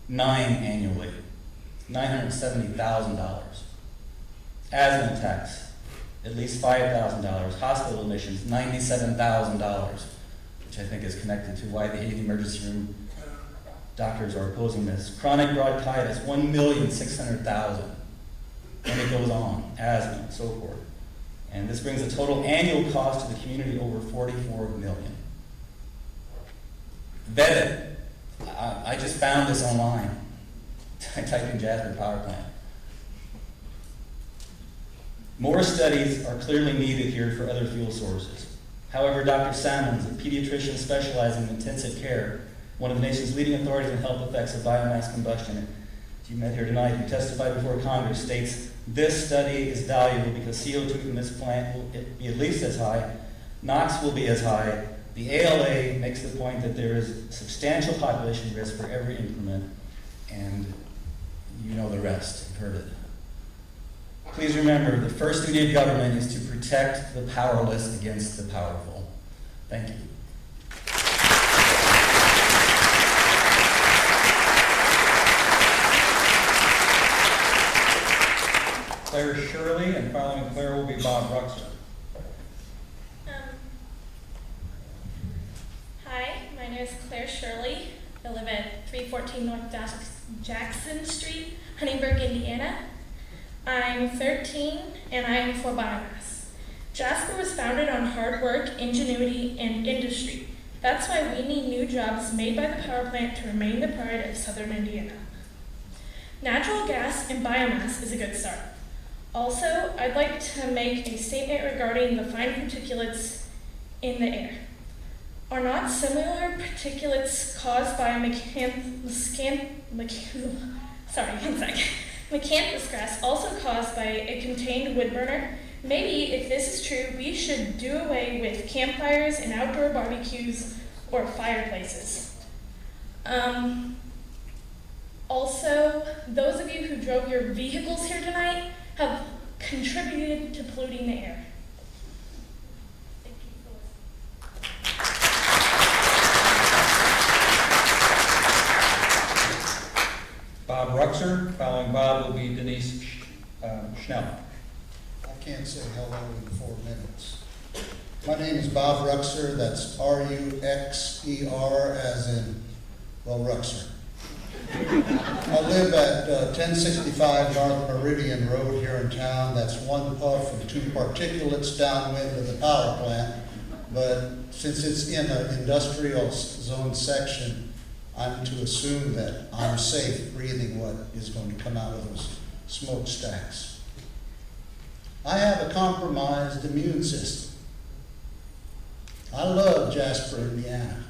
9 annually, $970,000. Asthma attacks, at least $5,000. Hospital admissions, $97,000, which I think is connected to why the 80 emergency room doctors are opposing this. Chronic bronchitis, $1,600,000. And it goes on, asthma and so forth. And this brings the total annual cost to the community over $44 million. Vetted. I just found this online. I typed in Jasper Power Plant. More studies are clearly needed here for other fuel sources. However, Dr. Salmons, a pediatrician specializing in intensive care, one of the nation's leading authorities on health effects of biomass combustion, you met here tonight, who testified before Congress, states this study is valuable because CO2 from this plant will be at least as high, NOx will be as high. The ALA makes the point that there is substantial population risk for every increment, and you know the rest, you've heard it. Please remember, the first duty of government is to protect the powerless against the powerful. Thank you. Claire Shirley, and following Claire will be Bob Ruxer. Hi, my name is Claire Shirley. I live at 314 North Jackson Street, Huntingburg, Indiana. I'm 13 and I am for biomass. Jasper was founded on hard work, ingenuity, and industry. That's why we need new jobs made by the power plant to remain the pride of Southern Indiana. Natural gas and biomass is a good start. Also, I'd like to make a statement regarding the fine particulates in the air. Are not similar particulates caused by macanthrous gas also caused by a contained wood burner? Maybe, if this is true, we should do away with campfires and outdoor barbecues or fireplaces. Also, those of you who drove your vehicles here tonight have contributed to polluting the air. Thank you for listening. Bob Ruxer, following Bob will be Denise Schnell. I can't say hello in 4 minutes. My name is Bob Ruxer, that's R-U-X-E-R as in, well, Ruxer. I live at 1065 North Meridian Road here in town. That's 1 puff and 2 particulates downwind of the power plant. But since it's in an industrial zone section, I'm to assume that I'm safe breathing what is going to come out of those smokestacks. I have a compromised immune system. I love Jasper, Indiana.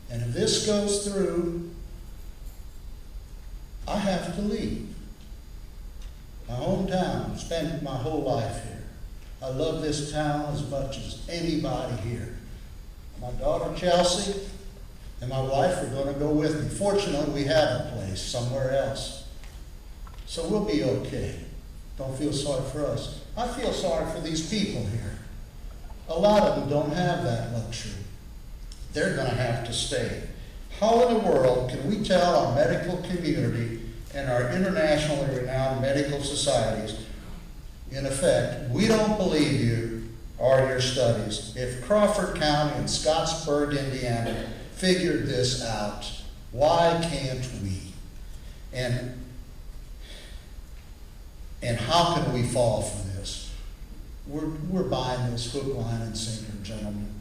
And if this goes through, I have to leave. My hometown, spent my whole life here. I love this town as much as anybody here. My daughter Chelsea and my wife are going to go with me. Fortunately, we have a place somewhere else. So we'll be okay. Don't feel sorry for us. I feel sorry for these people here. A lot of them don't have that luxury. They're going to have to stay. How in the world can we tell our medical community and our internationally renowned medical societies, in effect, we don't believe you or your studies? If Crawford County and Scottsburg, Indiana figured this out, why can't we? And how can we fall for this? We're buying this hook, line, and sinker, gentlemen.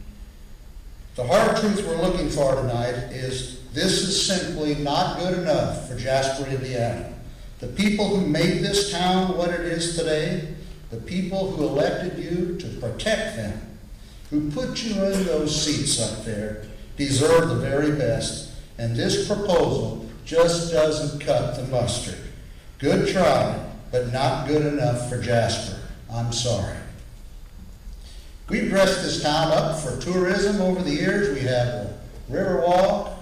The hard truth we're looking for tonight is this is simply not good enough for Jasper, Indiana. The people who made this town what it is today, the people who elected you to protect them, who put you in those seats up there, deserve the very best. And this proposal just doesn't cut the mustard. Good try, but not good enough for Jasper. I'm sorry. We've dressed this town up for tourism over the years. We have a river walk.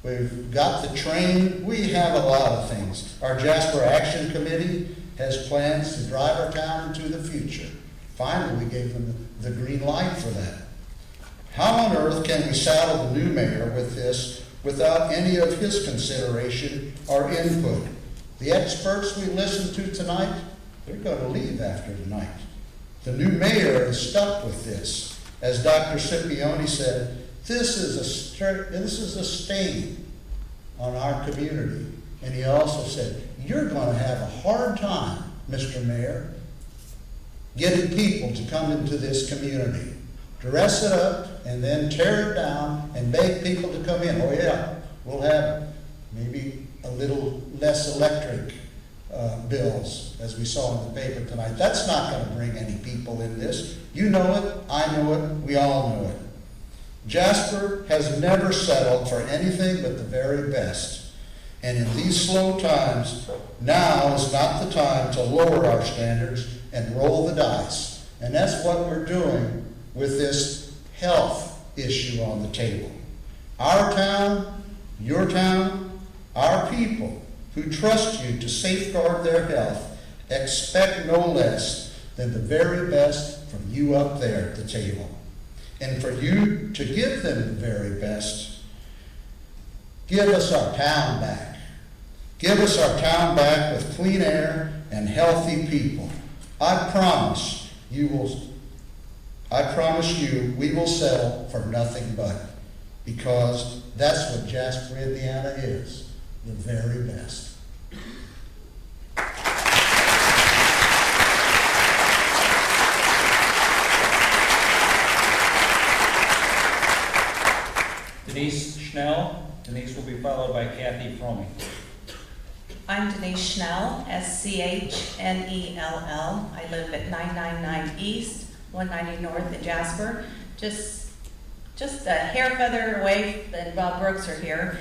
We've got the train. We have a lot of things. Our Jasper Action Committee has plans to drive our town into the future. Finally, we gave them the green light for that. How on earth can we saddle the new mayor with this without any of his consideration or input. The experts we listened to tonight, they're going to leave after tonight. The new mayor is stuck with this. As Dr. Scipione said, this is a stain on our community. And he also said, you're going to have a hard time, Mr. Mayor, getting people to come into this community. Dress it up and then tear it down and beg people to come in. Oh yeah, we'll have maybe a little less electric bills, as we saw in the paper tonight. That's not going to bring any people in this. You know it, I know it, we all know it. Jasper has never settled for anything but the very best. And in these slow times, now is not the time to lower our standards and roll the dice. And that's what we're doing with this health issue on the table. Our town, your town, our people who trust you to safeguard their health expect no less than the very best from you up there at the table. And for you to give them the very best, give us our town back. Give us our town back with clean air and healthy people. I promise you we will settle for nothing but, because that's what Jasper, Indiana is, the very best. Denise Schnell. Denise will be followed by Kathy Fromey. I'm Denise Schnell, S-C-H-N-E-L-L. I live at 999 East, 190 North in Jasper. Just a hair feather away than Bob Brooks are here.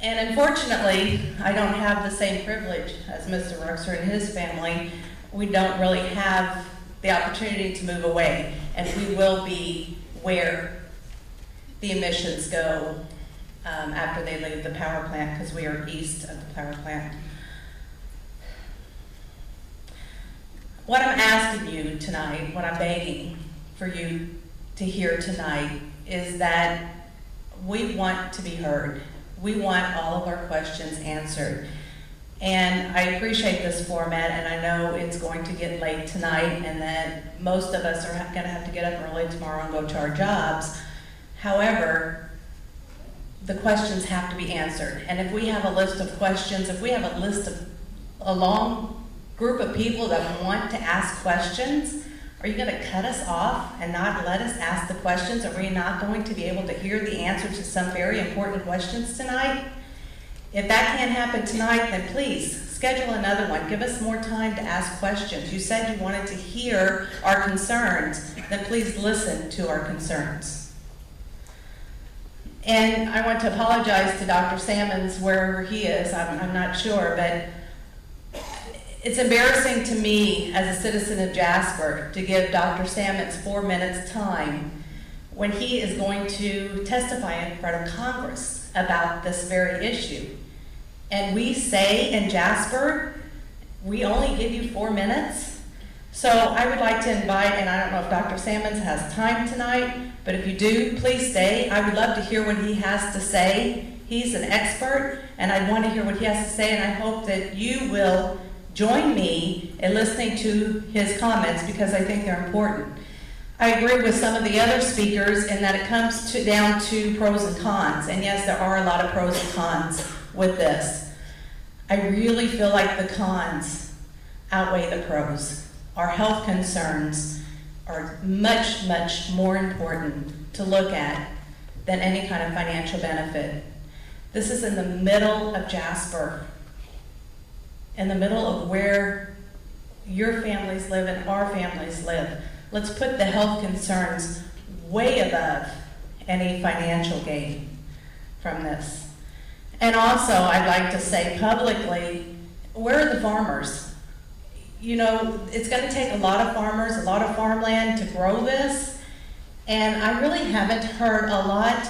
And unfortunately, I don't have the same privilege as Mr. Ruxer and his family. We don't really have the opportunity to move away, and we will be where the emissions go after they leave the power plant, because we are east of the power plant. What I'm asking you tonight, what I'm begging for you to hear tonight, is that we want to be heard. We want all of our questions answered. And I appreciate this format, and I know it's going to get late tonight, and that most of us are going to have to get up early tomorrow and go to our jobs. However, the questions have to be answered. And if we have a list of questions, if we have a long group of people that want to ask questions, are you going to cut us off and not let us ask the questions? Are we not going to be able to hear the answer to some very important questions tonight? If that can't happen tonight, then please schedule another one. Give us more time to ask questions. You said you wanted to hear our concerns, then please listen to our concerns. And I want to apologize to Dr. Sammons, wherever he is, I'm not sure, but it's embarrassing to me as a citizen of Jasper to give Dr. Sammons 4 minutes time when he is going to testify in front of Congress about this very issue. And we say in Jasper, we only give you 4 minutes. So I would like to invite, and I don't know if Dr. Sammons has time tonight, but if you do, please stay. I would love to hear what he has to say. He's an expert, and I want to hear what he has to say, and I hope that you will join me in listening to his comments, because I think they're important. I agree with some of the other speakers in that it comes down to pros and cons, and yes, there are a lot of pros and cons with this. I really feel like the cons outweigh the pros. Our health concerns are much, much more important to look at than any kind of financial benefit. This is in the middle of Jasper, in the middle of where your families live and our families live. Let's put the health concerns way above any financial gain from this. And also, I'd like to say publicly, where are the farmers? You know, it's going to take a lot of farmers, a lot of farmland to grow this, and I really haven't heard a lot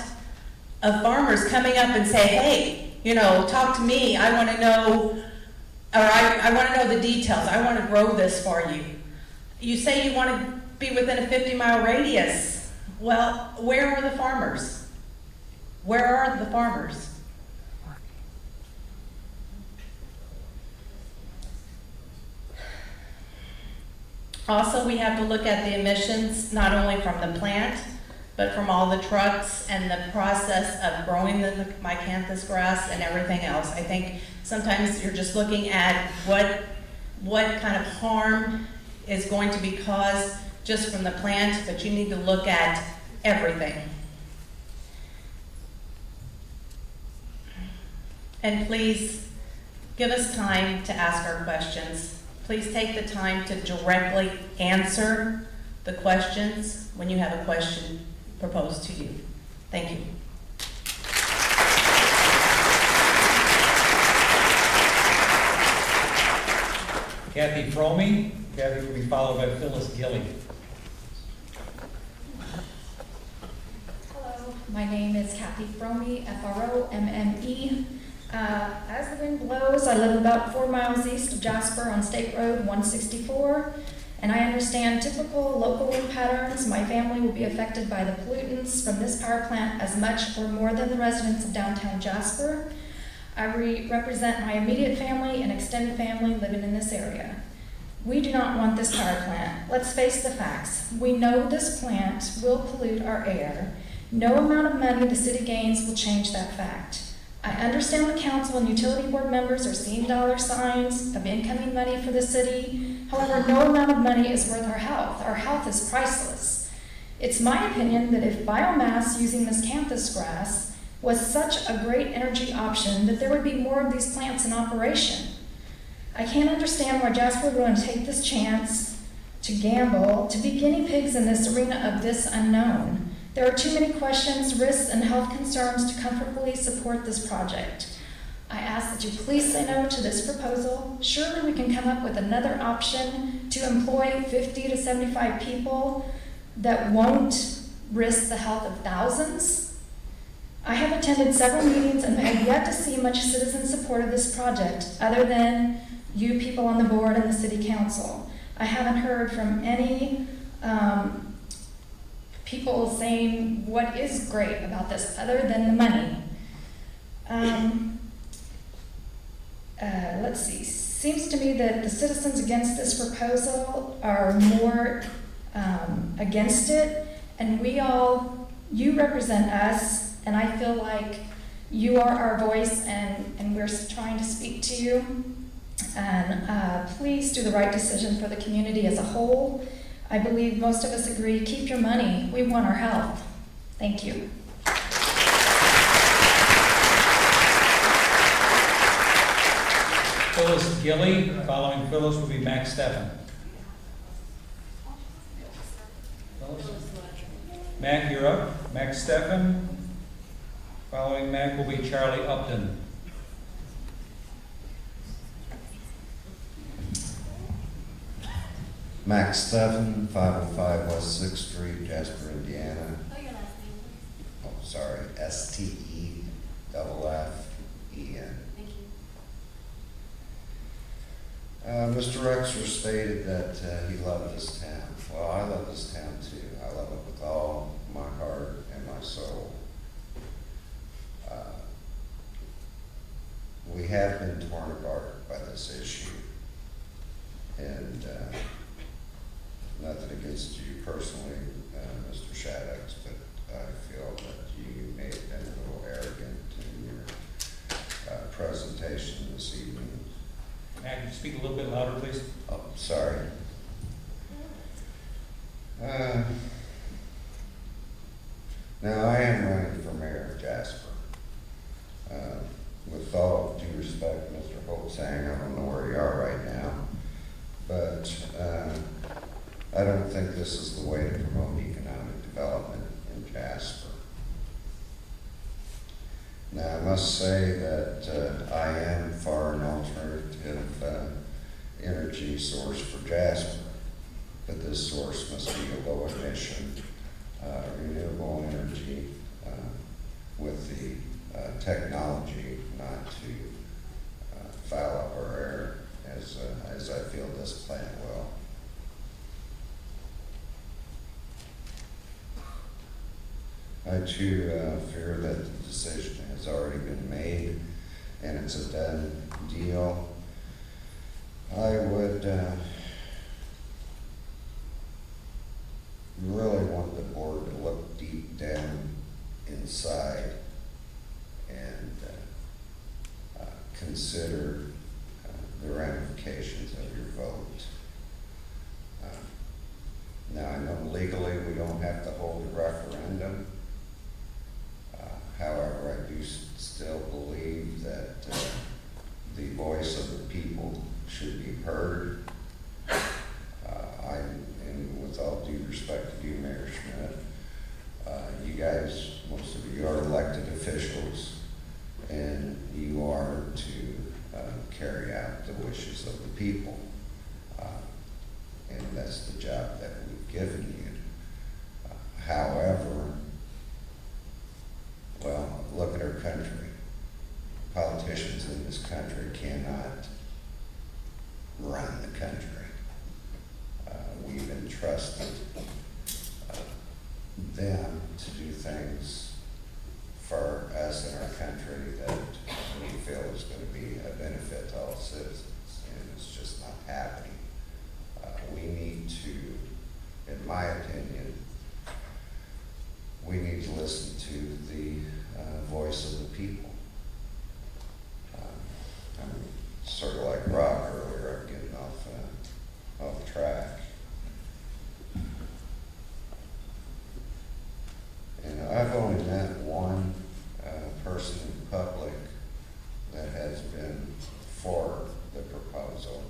of farmers coming up and say, hey, you know, talk to me, I want to know, or I want to know the details, I want to grow this for you. You say you want to be within a 50-mile radius. Well, where are the farmers? Where are the farmers? Also, we have to look at the emissions, not only from the plant, but from all the trucks and the process of growing the mycanthus grass and everything else. I think sometimes you're just looking at what kind of harm is going to be caused just from the plant, but you need to look at everything. And please give us time to ask our questions. Please take the time to directly answer the questions when you have a question proposed to you. Thank you. Kathy Fromey. Kathy will be followed by Phyllis Gilly. Hello, my name is Kathy Fromey, F-R-O-M-M-E. As the wind blows, I live about 4 miles east of Jasper on State Road 164, and I understand typical local wind patterns. My family will be affected by the pollutants from this power plant as much or more than the residents of downtown Jasper. I represent my immediate family and extended family living in this area. We do not want this power plant. Let's face the facts. We know this plant will pollute our air. No amount of money the city gains will change that fact. I understand the council and utility board members are seeing dollar signs of incoming money for the city. However, no amount of money is worth our health. Our health is priceless. It's my opinion that if biomass using this miscanthus grass was such a great energy option, that there would be more of these plants in operation. I can't understand why Jasper would want to take this chance to gamble, to be guinea pigs in this arena of this unknown. There are too many questions, risks, and health concerns to comfortably support this project. I ask that you please say no to this proposal. Surely we can come up with another option to employ 50 to 75 people that won't risk the health of thousands. I have attended several meetings and have yet to see much citizen support of this project other than you people on the board and the city council. I haven't heard from any people saying what is great about this other than the money. Let's see, seems to me that the citizens against this proposal are more against it, and you represent us, and I feel like you are our voice, and we're trying to speak to you. And please do the right decision for the community as a whole. I believe most of us agree, keep your money. We want our health. Thank you. Phyllis Gilly. Following Phyllis will be Max Steffen. Mac, you're up. Max Steffen. Following Mac will be Charlie Upton. Max Steffen, 505 West 6th Street, Jasper, Indiana. Oh, your last name. Oh, sorry, Steffen. Thank you. Mr. Rexer stated that he loved this town. Well, I love this town too. I love it with all my heart and my soul. We have been torn apart by this issue. And nothing against you personally, Mr. Shaddix, but I feel that you may have been a little arrogant in your presentation this evening. Mac, can you speak a little bit louder, please? Oh, sorry. Now, I am running for mayor of Jasper. With all due respect, Mr. Holtzang, I don't know where you are right now, but I don't think this is the way to promote economic development in Jasper. Now, I must say that I am for an alternative energy source for Jasper, but this source must be a low emission, renewable energy with the technology not to foul up our air as I feel this plant will. I too fear that the decision has already been made and it's a done deal. I would really want the board to look deep down inside and consider the ramifications of your vote. Now, I know legally we don't have to hold a referendum. However, I do still believe that the voice of the people should be heard. And with all due respect to you, Mayor Schmidt, you guys, most of you are elected officials, and you are to carry out the wishes of the people. And that's the job that we've given you. However, well, look at our country. Politicians in this country cannot run the country. We've entrusted them to do things for us in our country that we feel is going to be a benefit to all citizens, and it's just not happening. We need to, in my opinion, we need to listen to the voice of the people. I'm sort of like Rob earlier, I'm getting off track. And I've only met one person in public that has been for the proposal.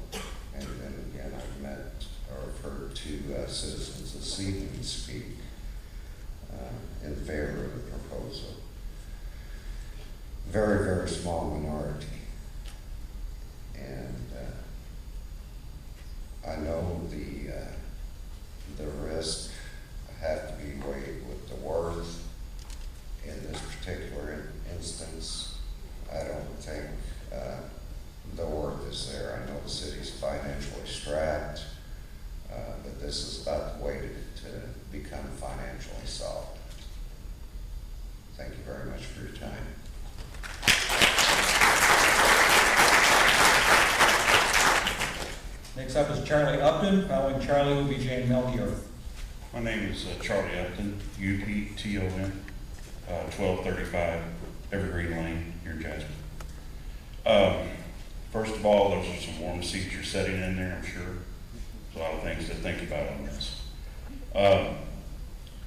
And then again, I've met or heard two citizens this evening speak in favor of the proposal. Very, very small minority. And I know the risk have to be weighed with the worth. In this particular instance, I don't think the worth is there. I know the city's financially strapped, but this is about the way to become financially solvent. Thank you very much for your time. Next up is Charlie Upton. Following Charlie will be Jane Melchior. My name is Charlie Upton, UPTON, 1235 Evergreen Lane here in Jasper. First of all, those are some warm seats you're sitting in there, I'm sure. There's a lot of things to think about on this.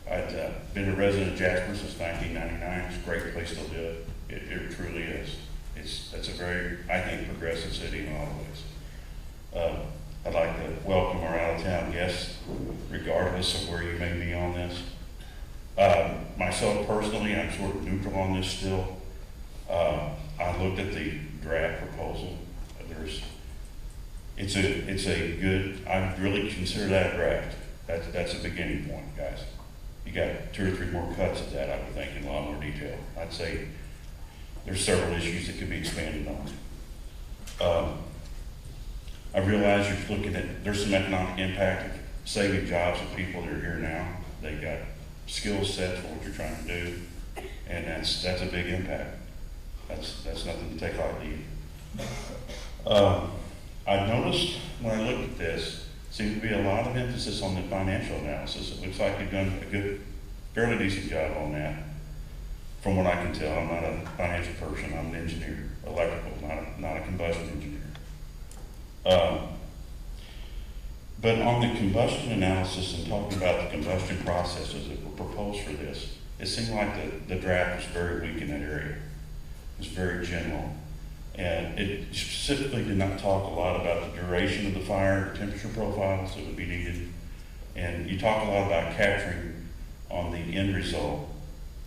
I've been a resident of Jasper since 1999. It's a great place to live. It truly is. It's a very, I think, progressive city in a lot of ways. I'd like to welcome our out-of-town guests, regardless of where you may be on this. Myself personally, I'm sort of neutral on this still. I looked at the draft proposal. It's a good, I really consider that a draft. That's a beginning point, guys. You got 2 or 3 more cuts of that, I would think, in a lot more detail. I'd say there's several issues that could be expanded on. I realize you're looking at, there's some economic impact of saving jobs of people that are here now. They got skill sets for what you're trying to do, and that's a big impact. That's nothing to take lightly. I noticed when I looked at this, seems to be a lot of emphasis on the financial analysis. It looks like you've done a good, fairly decent job on that. From what I can tell, I'm not a financial person. I'm an engineer, electrical, not a combustion engineer. But on the combustion analysis and talking about the combustion processes that were proposed for this, it seemed like the draft was very weak in that area. It was very general. And it specifically did not talk a lot about the duration of the fire, the temperature profiles that would be needed. And you talk a lot about capturing on the end result.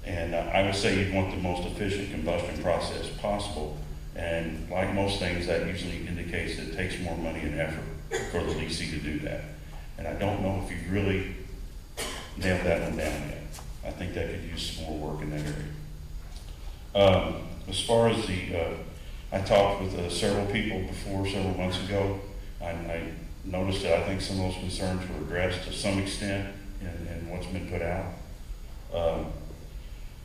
And I would say you'd want the most efficient combustion process possible. And like most things, that usually indicates that it takes more money and effort for the leasing to do that. And I don't know if you've really nailed that one down yet. I think that could use some more work in that area. As far as I talked with several people before, several months ago. I noticed that I think some of those concerns were addressed to some extent in what's been put out.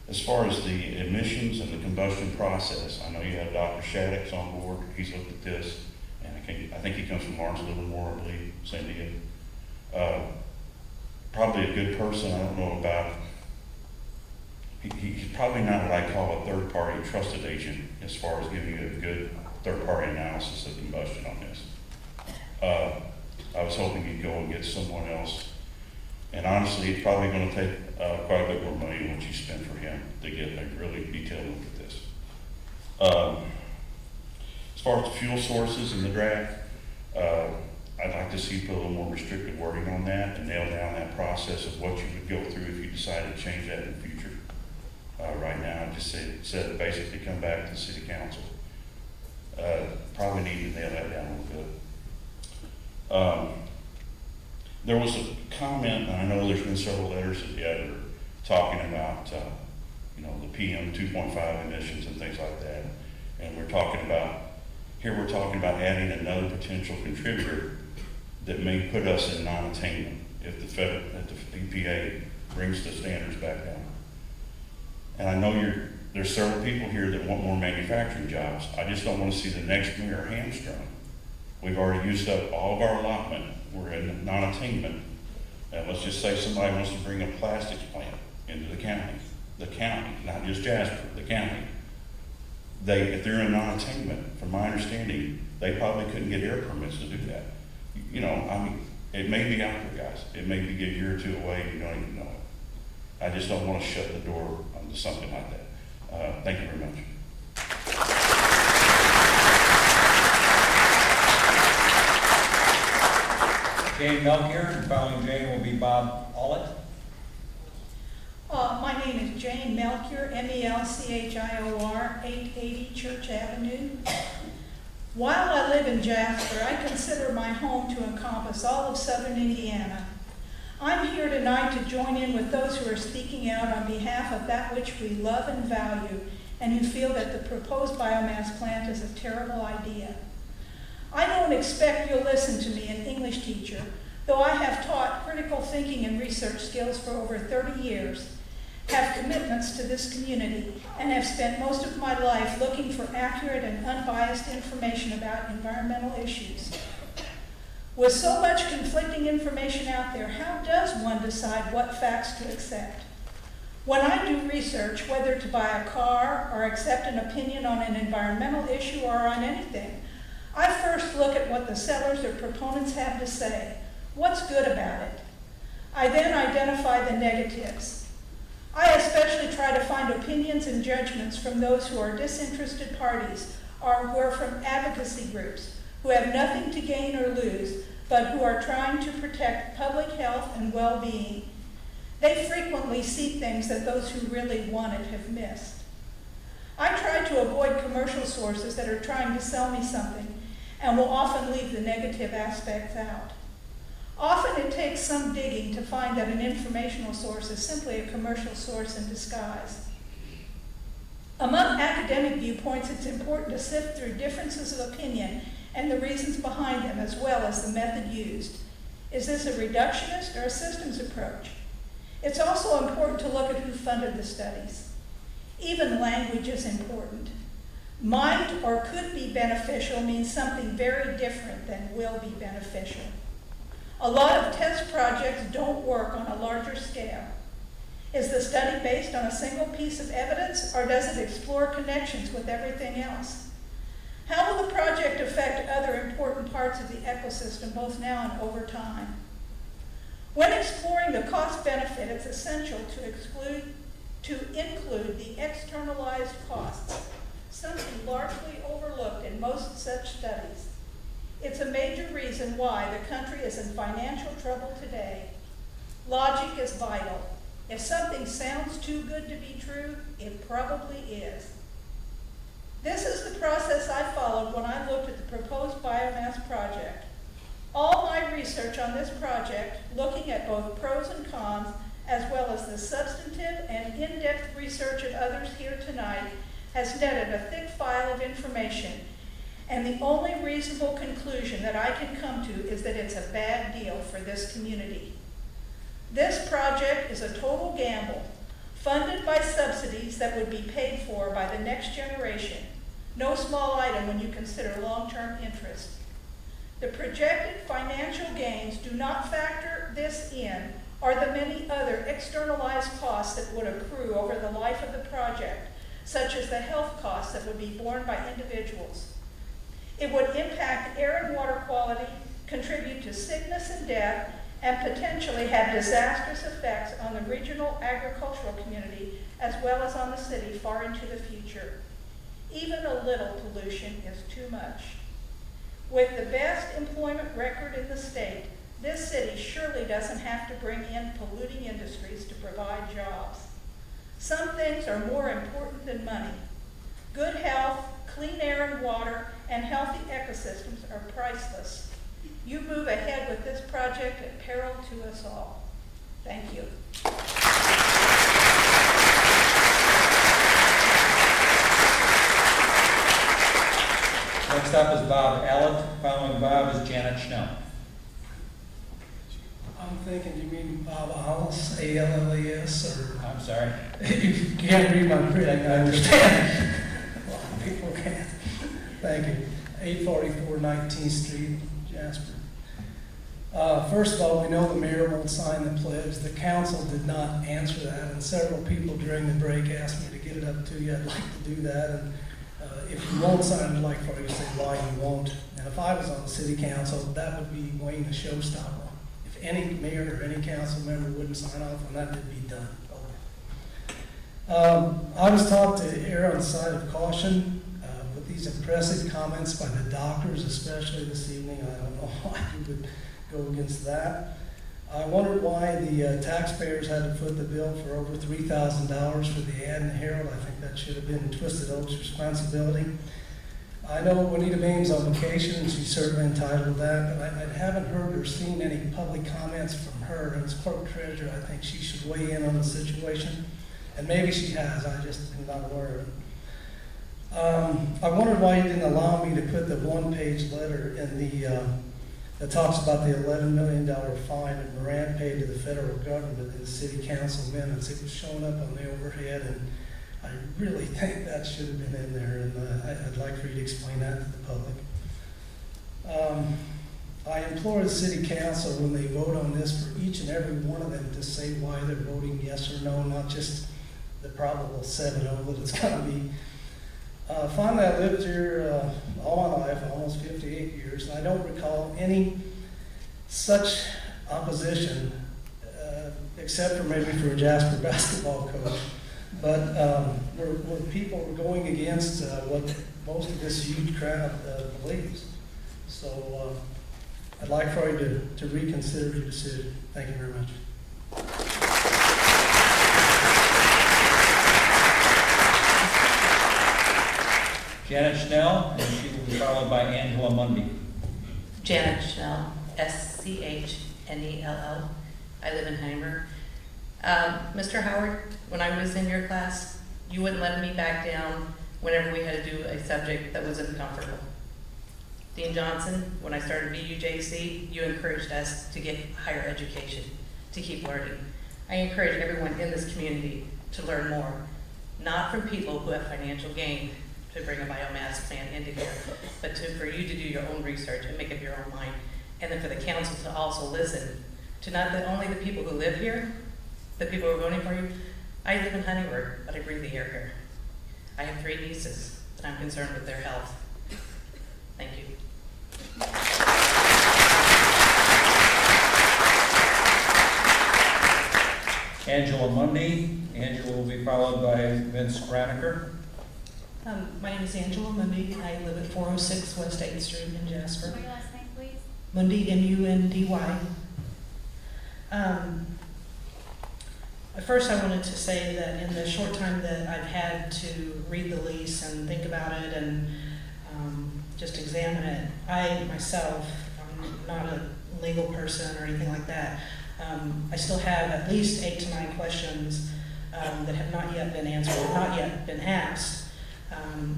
As far as the emissions and the combustion process, I know you have Dr. Shaddix on board. He's looked at this, and I think he comes from Barnes Livermore, I believe, San Diego. probably a good person. I don't know about, he's probably not what I call a third-party trusted agent as far as giving you a good third-party analysis of combustion on this. I was hoping you'd go and get someone else. And honestly, it's probably going to take quite a bit more money than what you spend for him to get a really detailed look at this. As far as the fuel sources in the draft, I'd like to see you put a little more restrictive wording on that and nail down that process of what you would go through if you decided to change that in the future. Right now, I just said basically come back to the city council. Probably need to nail that down a little bit. There was a comment, and I know there's been several letters that are talking about, the PM 2.5 emissions and things like that. And we're talking about adding another potential contributor that may put us in non-attainment if the EPA brings the standards back down. And I know there's several people here that want more manufacturing jobs. I just don't want to see the next mayor hamstrung. We've already used up all of our allotment. We're in non-attainment. And let's just say somebody wants to bring a plastics plant into the county, not just Jasper, the county. If they're in non-attainment, from my understanding, they probably couldn't get air permits to do that. It may be out there, guys. It may be a year or two away and you don't even know it. I just don't want to shut the door onto something like that. Thank you very much. Jane Melchior, and following Jane will be Bob Ollett. My name is Jane Melchior, Melchior, 880 Church Avenue. While I live in Jasper, I consider my home to encompass all of southern Indiana. I'm here tonight to join in with those who are speaking out on behalf of that which we love and value, and who feel that the proposed biomass plant is a terrible idea. I don't expect you'll listen to me, an English teacher, though I have taught critical thinking and research skills for over 30 years, have commitments to this community, and have spent most of my life looking for accurate and unbiased information about environmental issues. With so much conflicting information out there, how does one decide what facts to accept? When I do research, whether to buy a car or accept an opinion on an environmental issue or on anything, I first look at what the sellers or proponents have to say. What's good about it? I then identify the negatives. I especially try to find opinions and judgments from those who are disinterested parties or who are from advocacy groups, who have nothing to gain or lose, but who are trying to protect public health and well-being. They frequently see things that those who really want it have missed. I try to avoid commercial sources that are trying to sell me something and will often leave the negative aspects out. Often it takes some digging to find that an informational source is simply a commercial source in disguise. Among academic viewpoints, it's important to sift through differences of opinion and the reasons behind them, as well as the method used. Is this a reductionist or a systems approach? It's also important to look at who funded the studies. Even language is important. Might or could be beneficial means something very different than will be beneficial. A lot of test projects don't work on a larger scale. Is the study based on a single piece of evidence, or does it explore connections with everything else? How will the project affect other important parts of the ecosystem, both now and over time? When exploring the cost benefit, it's essential to include the externalized costs, something largely overlooked in most such studies. It's a major reason why the country is in financial trouble today. Logic is vital. If something sounds too good to be true, it probably is. This is the process I followed when I looked at the proposed biomass project. All my research on this project, looking at both pros and cons, as well as the substantive and in-depth research of others here tonight, has netted a thick file of information, and the only reasonable conclusion that I can come to is that it's a bad deal for this community. This project is a total gamble, funded by subsidies that would be paid for by the next generation. No small item when you consider long-term interest. The projected financial gains do not factor this in are the many other externalized costs that would accrue over the life of the project, such as the health costs that would be borne by individuals. It would impact air and water quality, contribute to sickness and death, and potentially have disastrous effects on the regional agricultural community as well as on the city far into the future. Even a little pollution is too much. With the best employment record in the state, this city surely doesn't have to bring in polluting industries to provide jobs. Some things are more important than money. Good health, clean air and water, and healthy ecosystems are priceless. You move ahead with this project at peril to us all. Thank you. Next up is Bob Allett. Following Bob is Janet Schnell. I'm thinking you mean Bob Allis, A-L-L-A-S, or... I'm sorry. You can't read my print, I understand. A lot of people can't. Thank you. 844 19th Street, Jasper. First of all, we know the mayor won't sign the pledge. The council did not answer that, and several people during the break asked me to get it up to you. I'd like to do that, and if you won't sign, I'd like for you to say why you won't. And if I was on the city council, that would be Wayne a showstopper. If any mayor or any council member wouldn't sign off on that, it'd be done. I was taught to err on the side of caution with these impressive comments by the doctors, especially this evening. I don't know why you would go against that. I wondered why the taxpayers had to foot the bill for over $3,000 for the ad in the Herald. I think that should have been Twisted Oak's responsibility. I know Juanita Baines on vacation, and she's certainly entitled to that, but I haven't heard or seen any public comments from her. And as clerk treasurer, I think she should weigh in on the situation. And maybe she has, I just am not aware of it. I wondered why you didn't allow me to put the one-page letter in the that talks about the $11 million fine that Moran paid to the federal government in the city council minutes. It was shown up on the overhead, and I really think that should have been in there, and I'd like for you to explain that to the public. I implore the city council, when they vote on this, for each and every one of them to say why they're voting yes or no, not just the probable 7-0 that it's going to be. Finally, I lived here all my life, almost 58 years, and I don't recall any such opposition, except for maybe for a Jasper basketball coach. But where people were going against what most of this huge crowd believes. So I'd like for you to reconsider your decision. Thank you very much. Janet Schnell, and she will be followed by Angela Mundy. Janet Schnell, S-C-H-N-E-L-L. I live in Heimer. Mr. Howard, when I was in your class, you wouldn't let me back down whenever we had to do a subject that was uncomfortable. Dean Johnson, when I started BUJC, you encouraged us to get higher education, to keep learning. I encourage everyone in this community to learn more, not from people who have financial gain to bring a biomass plant into here, but for you to do your own research and make up your own mind, and then for the council to also listen to not only the people who live here, the people who are voting for you. I live in Huntingburg, but I breathe the air here. I have 3 nieces, and I'm concerned with their health. Thank you. Angela Mundy. Angela will be followed by Vince Graniker. My name is Angela Mundy. I live at 406 West 8th Street in Jasper. What's your last name, please? Mundy, M-U-N-D-Y. First, I wanted to say that in the short time that I've had to read the lease and think about it and just examine it, I myself, I'm not a legal person or anything like that. I still have at least 8 to 9 questions that have not yet been answered, or not yet been asked.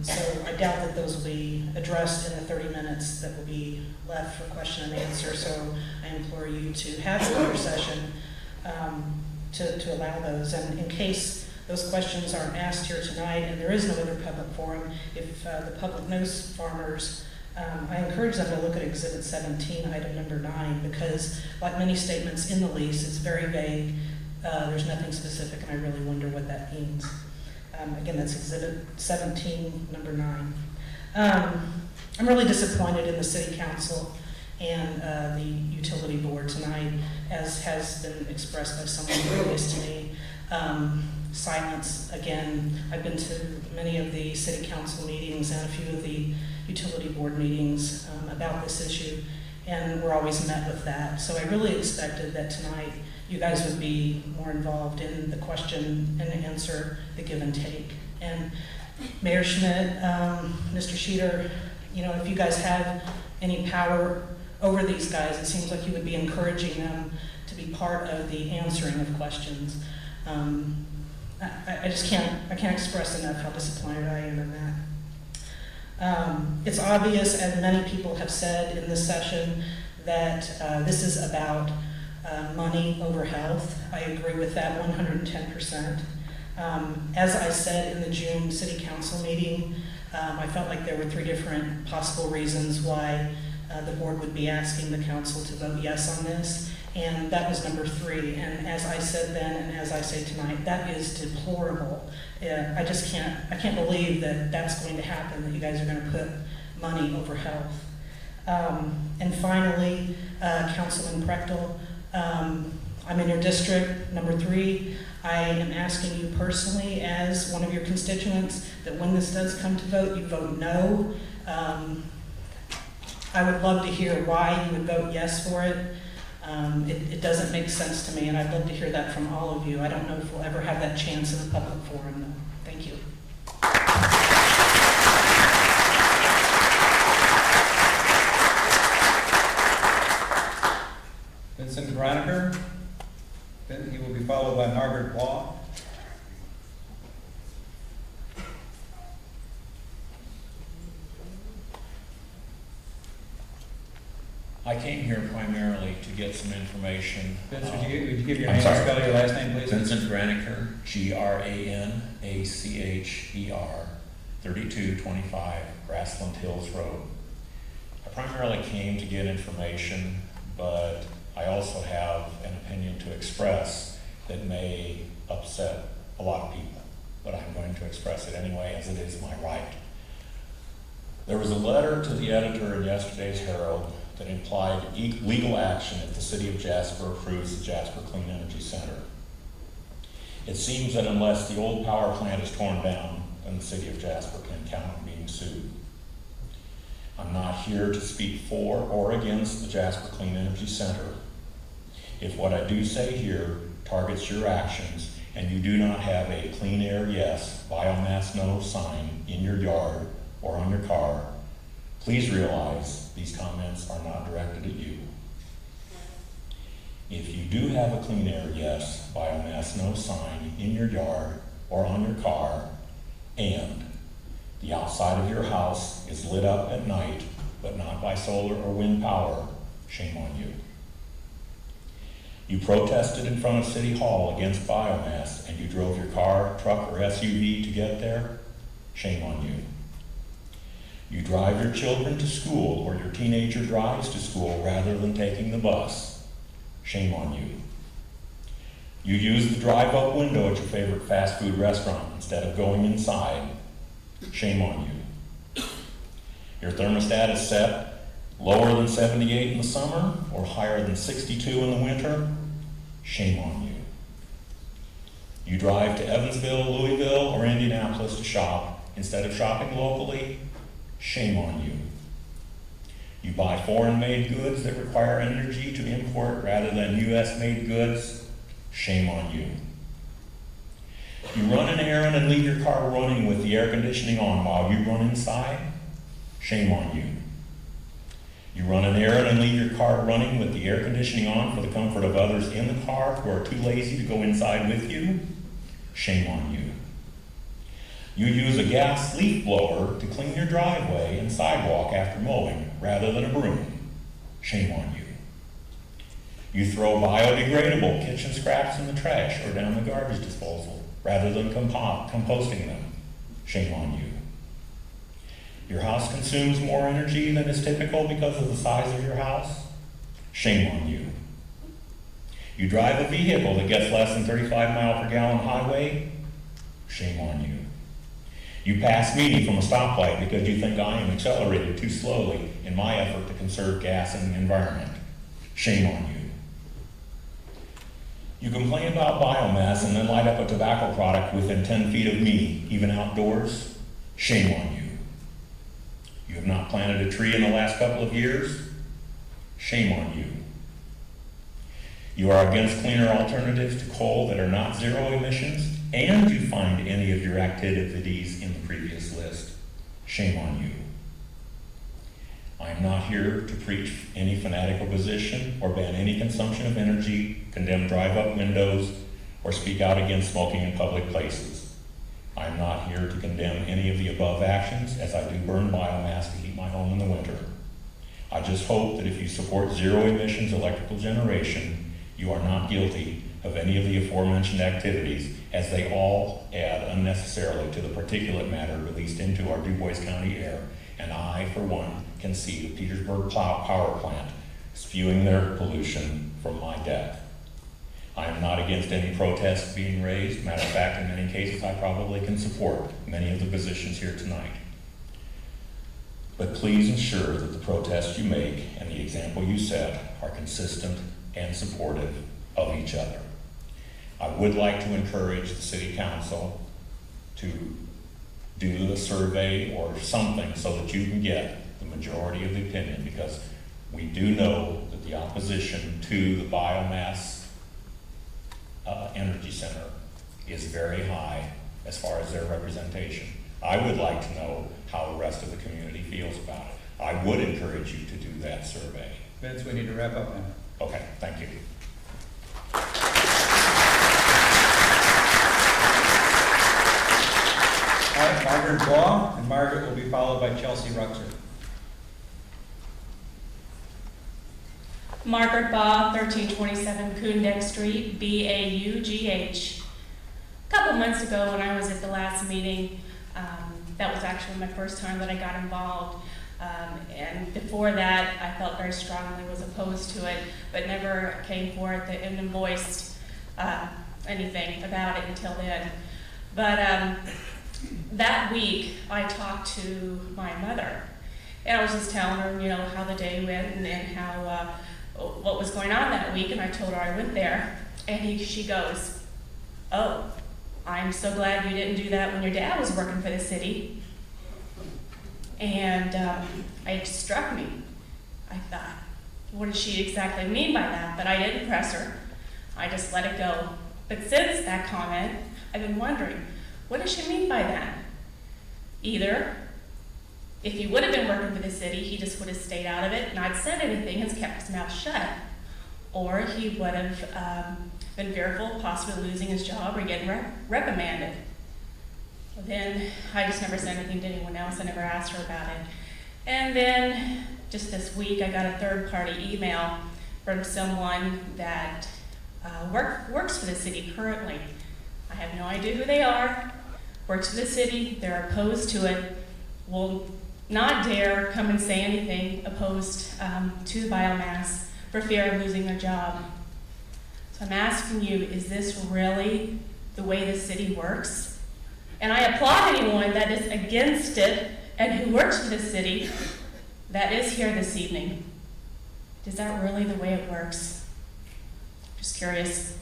So I doubt that those will be addressed in the 30 minutes that will be left for question and answer. So I implore you to have another session to allow those. And in case those questions aren't asked here tonight and there is no other public forum, if the public knows farmers, I encourage them to look at Exhibit 17, item number 9, because like many statements in the lease, it's very vague. There's nothing specific, and I really wonder what that means. Again, that's Exhibit 17, number 9. I'm really disappointed in the City Council and the Utility Board tonight, as has been expressed by someone previous to me. Silence, again, I've been to many of the City Council meetings and a few of the Utility Board meetings about this issue, and we're always met with that. So I really expected that tonight you guys would be more involved in the question and answer, the give and take. And Mayor Schmidt, Mr. Sheeter, you know, if you guys have any power over these guys, it seems like you would be encouraging them to be part of the answering of questions. I just can't express enough how disappointed I am in that. It's obvious, as many people have said in this session, that this is about money over health. I agree with that 110%. As I said in the June City Council meeting, I felt like there were 3 different possible reasons why the board would be asking the council to vote yes on this, and that was number 3. And as I said then, and as I say tonight, that is deplorable. I can't believe that that's going to happen, that you guys are going to put money over health. And finally, Councilman Prechtel, I'm in your district, number 3. I am asking you personally, as one of your constituents, that when this does come to vote, you vote no. I would love to hear why you would vote yes for it. It doesn't make sense to me, and I'd love to hear that from all of you. I don't know if we'll ever have that chance in a public forum, though. Thank you. Vincent Broniker. Then he will be followed by Margaret Waugh. I came here primarily to get some information. Vince, would you give your I'm name and sorry. spell your last name, please? Vincent Granicher, Granacher, 3225 Grassland Hills Road. I primarily came to get information, but I also have an opinion to express that may upset a lot of people, but I'm going to express it anyway, as it is my right. There was a letter to the editor in yesterday's Herald that implied legal action if the City of Jasper approves the Jasper Clean Energy Center. It seems that unless the old power plant is torn down, then the City of Jasper can count on being sued. I'm not here to speak for or against the Jasper Clean Energy Center. If what I do say here targets your actions and you do not have a clean air yes, biomass no sign in your yard or on your car, please realize these comments are not directed at you. If you do have a clean air yes, biomass no sign in your yard or on your car, and the outside of your house is lit up at night, but not by solar or wind power, shame on you. You protested in front of City Hall against biomass, and you drove your car, truck, or SUV to get there, shame on you. You drive your children to school, or your teenager drives to school rather than taking the bus. Shame on you. You use the drive-up window at your favorite fast food restaurant instead of going inside. Shame on you. Your thermostat is set lower than 78 in the summer or higher than 62 in the winter. Shame on you. You drive to Evansville, Louisville, or Indianapolis to shop instead of shopping locally. Shame on you. You buy foreign-made goods that require energy to import rather than U.S.-made goods. Shame on you. You run an errand and leave your car running with the air conditioning on while you run inside. Shame on you. You run an errand and leave your car running with the air conditioning on for the comfort of others in the car who are too lazy to go inside with you. Shame on you. You use a gas leaf blower to clean your driveway and sidewalk after mowing rather than a broom. Shame on you. You throw biodegradable kitchen scraps in the trash or down the garbage disposal rather than composting them. Shame on you. Your house consumes more energy than is typical because of the size of your house? Shame on you. You drive a vehicle that gets less than 35 miles per gallon highway? Shame on you. You pass me from a stoplight because you think I am accelerated too slowly in my effort to conserve gas in the environment. Shame on you. You complain about biomass and then light up a tobacco product within 10 feet of me, even outdoors? Shame on you. You have not planted a tree in the last couple of years? Shame on you. You are against cleaner alternatives to coal that are not zero emissions, and you find any of your activities in the previous list. Shame on you. I am not here to preach any fanatical position or ban any consumption of energy, condemn drive-up windows, or speak out against smoking in public places. I am not here to condemn any of the above actions, as I do burn biomass to heat my home in the winter. I just hope that if you support zero emissions electrical generation, you are not guilty of any of the aforementioned activities, as they all add unnecessarily to the particulate matter released into our Du Bois County air, and I, for one, can see the Petersburg Power Plant spewing their pollution from my deck. I am not against any protests being raised. Matter of fact, in many cases, I probably can support many of the positions here tonight. But please ensure that the protests you make and the example you set are consistent and supportive of each other. I would like to encourage the City Council to do a survey or something so that you can get the majority of the opinion, because we do know that the opposition to the biomass energy center is very high as far as their representation. I would like to know how the rest of the community feels about it. I would encourage you to do that survey. Vince, we need to wrap up now. Okay, thank you. All right, Margaret Baugh, and Margaret will be followed by Chelsea Ruxer. Margaret Baugh, 1327 Coondeck Street, B-A-U-G-H. A couple months ago when I was at the last meeting, that was actually my first time that I got involved. And before that, I felt very strongly was opposed to it, but never came forth and voiced anything about it until then. But that week, I talked to my mother, and I was just telling her, you know, how the day went and how what was going on that week, and I told her I went there, and she goes, "Oh, I'm so glad you didn't do that when your dad was working for the city." And it struck me. I thought, what does she exactly mean by that? But I didn't press her. I just let it go. But since that comment, I've been wondering, what does she mean by that? Either, if he would have been working for the city, he just would have stayed out of it, not said anything, and kept his mouth shut. Or he would have been fearful of possibly losing his job or getting reprimanded. Then I just never said anything to anyone else. I never asked her about it. And then just this week, I got a third-party email from someone that works for the city currently. I have no idea who they are. Works for the city. They're opposed to it. Will not dare come and say anything opposed to the biomass for fear of losing their job. So I'm asking you, is this really the way the city works? And I applaud anyone that is against it and who works for the city that is here this evening. Is that really the way it works? Just curious.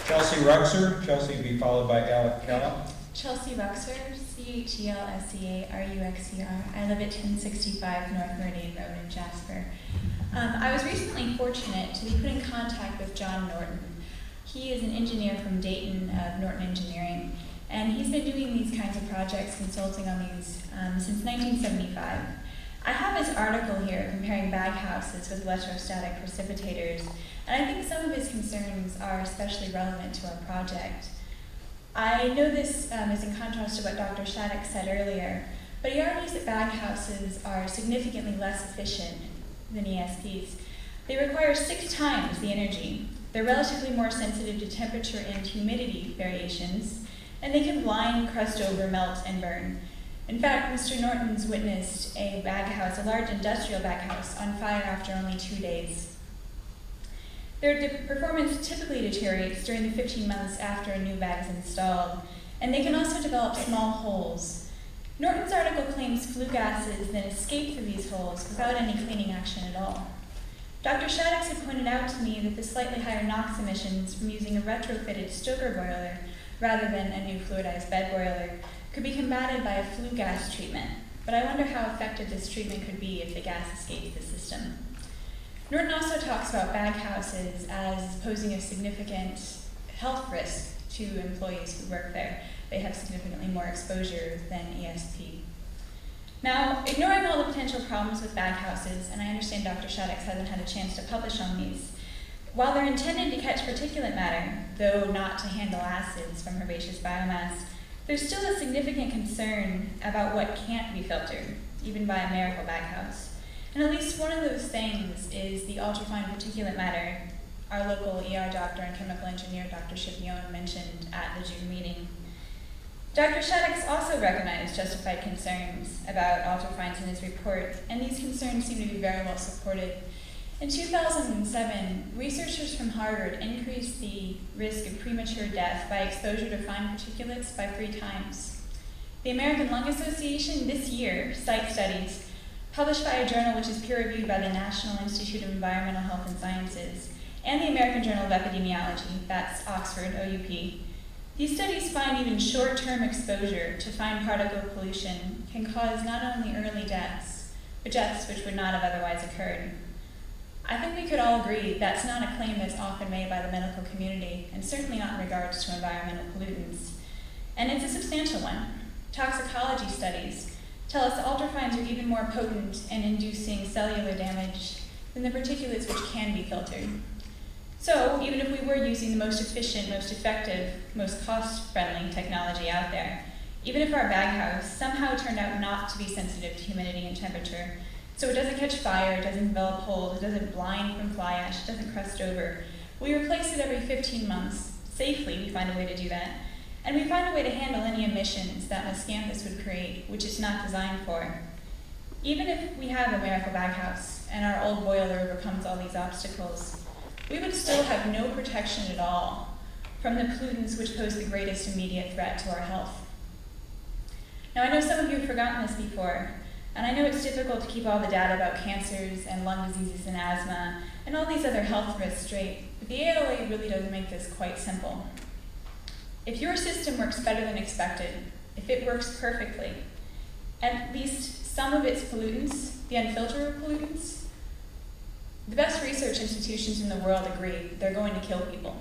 Chelsea Ruxer. Chelsea will be followed by Alec Kellogg. Chelsea Ruxer, CHELSEA-RUXER. I live at 1065 North Meridian Road in Jasper. I was recently fortunate to be put in contact with John Norton. He is an engineer from Dayton of Norton Engineering, and he's been doing these kinds of projects, consulting on these since 1975. I have his article here comparing baghouses with electrostatic precipitators, and I think some of his concerns are especially relevant to our project. I know this is in contrast to what Dr. Shattuck said earlier, but he argues that baghouses are significantly less efficient than ESPs. They require 6 times the energy They're relatively more sensitive to temperature and humidity variations, and they can blind, crust over, melt, and burn. In fact, Mr. Norton's witnessed a baghouse, a large industrial baghouse, on fire after only 2 days. Their performance typically deteriorates during the 15 months after a new bag is installed, and they can also develop small holes. Norton's article claims flue gases then escape through these holes without any cleaning action at all. Dr. Shaddix had pointed out to me that the slightly higher NOx emissions from using a retrofitted Stoker boiler rather than a new fluidized bed boiler could be combated by a flue gas treatment, but I wonder how effective this treatment could be if the gas escapes the system. Norton also talks about baghouses as posing a significant health risk to employees who work there. They have significantly more exposure than ESP. Now, ignoring all the potential problems with baghouses, and I understand Dr. Shaddix hasn't had a chance to publish on these, while they're intended to catch particulate matter, though not to handle acids from herbaceous biomass, there's still a significant concern about what can't be filtered, even by a miracle baghouse. And at least one of those things is the ultrafine particulate matter our local ER doctor and chemical engineer, Dr. Schipione, mentioned at the June meeting. Dr. Shaddix also recognized justified concerns about ultrafines in his report, and these concerns seem to be very well supported. In 2007, researchers from Harvard increased the risk of premature death by exposure to fine particulates by 3 times. The American Lung Association this year cites studies published by a journal which is peer-reviewed by the National Institute of Environmental Health and Sciences and the American Journal of Epidemiology, that's Oxford, OUP. These studies find even short-term exposure to fine particle pollution can cause not only early deaths, but deaths which would not have otherwise occurred. I think we could all agree that's not a claim that's often made by the medical community, and certainly not in regards to environmental pollutants. And it's a substantial one. Toxicology studies tell us ultrafines are even more potent in inducing cellular damage than the particulates which can be filtered. So, even if we were using the most efficient, most effective, most cost-friendly technology out there, even if our baghouse somehow turned out not to be sensitive to humidity and temperature, so it doesn't catch fire, it doesn't develop holes, it doesn't blind from fly ash, it doesn't crust over, we replace it every 15 months. Safely, we find a way to do that. And we find a way to handle any emissions that miscanthus would create, which it's not designed for. Even if we have a miracle baghouse and our old boiler overcomes all these obstacles, we would still have no protection at all from the pollutants which pose the greatest immediate threat to our health. Now, I know some of you have forgotten this before, and I know it's difficult to keep all the data about cancers and lung diseases and asthma and all these other health risks straight, but the ALA really does make this quite simple. If your system works better than expected, if it works perfectly, at least some of its pollutants, the unfiltered pollutants, the best research institutions in the world agree they're going to kill people.